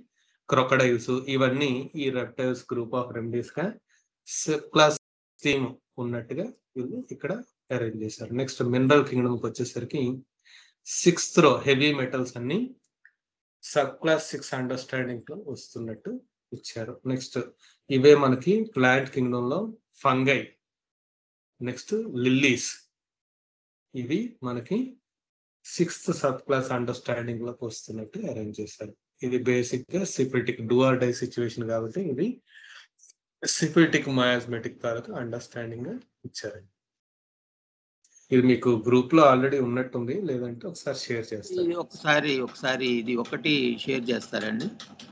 Speaker 1: క్రొకడైల్స్, ఇవన్నీ ఈ రెప్టైల్స్ గ్రూప్ ఆఫ్ రెమెడీస్ గా క్లాస్ థీమ్ ఉన్నట్టుగా వీళ్ళు ఇక్కడ అరేంజ్ చేశారు. నెక్స్ట్ మినరల్ కింగ్డమ్ కి వచ్చేసరికి సిక్స్త్ రో హెవీ మెటల్స్ అన్ని సబ్ క్లాస్ 6 అండర్స్టాండింగ్ లో వస్తున్నట్టు ఇచ్చారు. నెక్స్ట్ ఇవే మనకి ప్లాంట్ కింగ్డమ్ లో ఫంగై, నెక్స్ట్ లిల్లీస్, ఇవి మనకి సిక్స్త్ సబ్ క్లాస్ అండర్స్టాండింగ్ లోకి వస్తున్నట్టు అరేంజ్ చేశారు. ఇది బేసిక్ గా సిపెటిక్ డూ ఆర్ డై సిచ్యువేషన్ కాబట్టి ఇది సిపెటిక్ మయాజ్మెటిక్ తాలూకు అండర్స్టాండింగ్ గా ఇచ్చారు. ఇది మీకు గ్రూప్ లో ఆల్రెడీ ఉన్నట్టుంది, లేదంటే ఒకసారి షేర్ చేస్తాను.
Speaker 2: ఇది ఒకసారి ఇది ఒకటి షేర్ చేస్తారండి.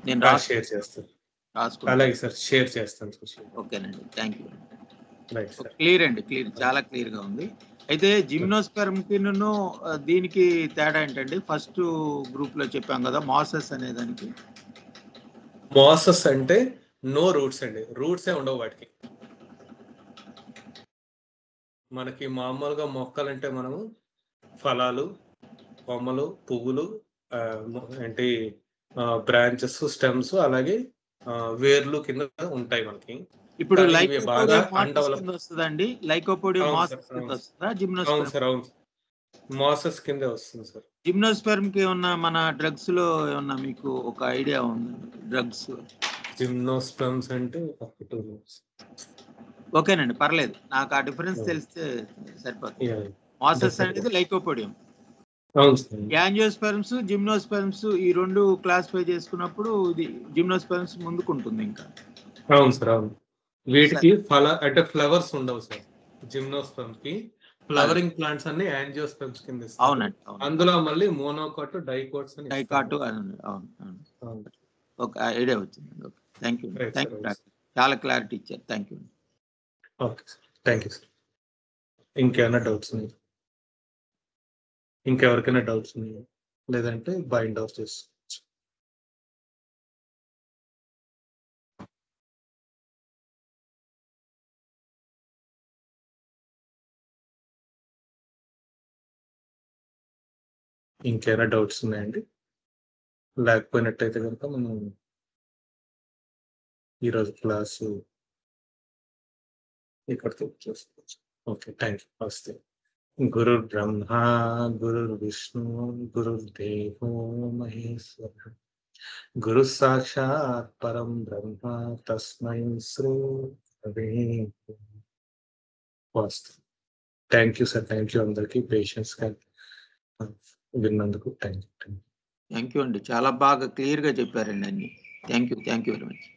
Speaker 2: నేను
Speaker 1: షేర్ చేస్తాను.
Speaker 2: రాసుకుంటాను.
Speaker 1: అలాగే సార్, షేర్ చేస్తాను.
Speaker 2: ఓకేనండి, thank you.
Speaker 1: Right sir.
Speaker 2: Clear అండి, క్లియర్, చాలా క్లియర్ గా ఉంది. అయితే జిమ్నోస్పెర్మ్ కి దీనికి తేడా ఏంటండి? ఫస్ట్ గ్రూప్ లో చెప్పాం కదా మాసెస్ అనే దానికి.
Speaker 1: మాసెస్ అంటే నో రూట్స్ అండి, రూట్సే ఉండవు వాటికి. మనకి మామూలుగా మొక్కలంటే మనము ఫలాలు, కొమ్మలు, పువ్వులు, ఏంటి బ్రాంచెస్, స్టెమ్స్, అలాగే వేర్లు కింద ఉంటాయి మనకి.
Speaker 2: ఇప్పుడు
Speaker 1: బాగా
Speaker 2: వస్తుందండి, లైకోపోడియం మాసెస్ కింద వస్తుందా జిమ్నోస్పెర్మ్?
Speaker 1: అవును సార్, అవును, మాసెస్ కింద వస్తుంది సార్.
Speaker 2: జిమ్నోస్పెర్మ్ కి ఉన్న మన డ్రగ్స్ లో ఏమన్నా మీకు ఒక ఐడియా ఉంది? డ్రగ్స్
Speaker 1: జిమ్నోస్పెర్మ్స్ అంటే
Speaker 2: ఓకేనండి, పర్లేదు, నాకు ఆ డిఫరెన్స్ తెలిస్తే సరిపోతుంది. మాసెస్ అనేది లైకోపోడియం, యాంజియోస్పెర్మ్స్, జిమ్నోస్పెర్మ్స్ ఈ రెండు క్లాసిఫై చేసుకున్నప్పుడు ఇది జిమ్నోస్పెర్మ్స్ ముందుకుంటుంది ఇంకా.
Speaker 1: అవును సార్, అవును. వీటికి అంటే ఫ్లవర్స్ ఉండవు సార్. జిమ్నోస్పెర్మ్స్ కి ఫ్లవరింగ్ ప్లాంట్స్ అన్ని యాంజియోస్పెర్మ్స్ కింద. అవునండి, అందులో మళ్ళీ మోనోకాట్, డైకోట్స్ అని.
Speaker 2: అవును, ఒక ఐడియా వచ్చింది. ఓకే, థ్యాంక్ యూ, చాలా క్లారిటీ ఇచ్చారు, thank you.
Speaker 1: Okay sir, thank you sir. ఇంకేమైనా డౌట్స్ ఉన్నాయి? ఇంకెవరికైనా డౌట్స్ ఉన్నాయా? లేదంటే బైండ్ ఆఫ్ చేసుకోవచ్చు. ఇంకేమైనా డౌట్స్ ఉన్నాయండి? లేకపోయినట్టయితే కనుక మనం ఈరోజు క్లాసు ఇక్కడితో చేసుకోవచ్చు. ఓకే. Thank you. నమస్తే. గురుర్ బ్రహ్మ, గురుర్ విష్ణు, గురుర్దేవో మహేశ్వర. గురు సాక్షాత్ పరం బ్రహ్మ తస్మై శ్రీ గురవే నమః. Thank you sir. Thank you అందరికీ పేషెన్స్‌గా విన్నందుకు. Thank you.
Speaker 2: థ్యాంక్ యూ అండి. చాలా బాగా క్లియర్‌గా చెప్పారండి అన్నీ. Thank you very much.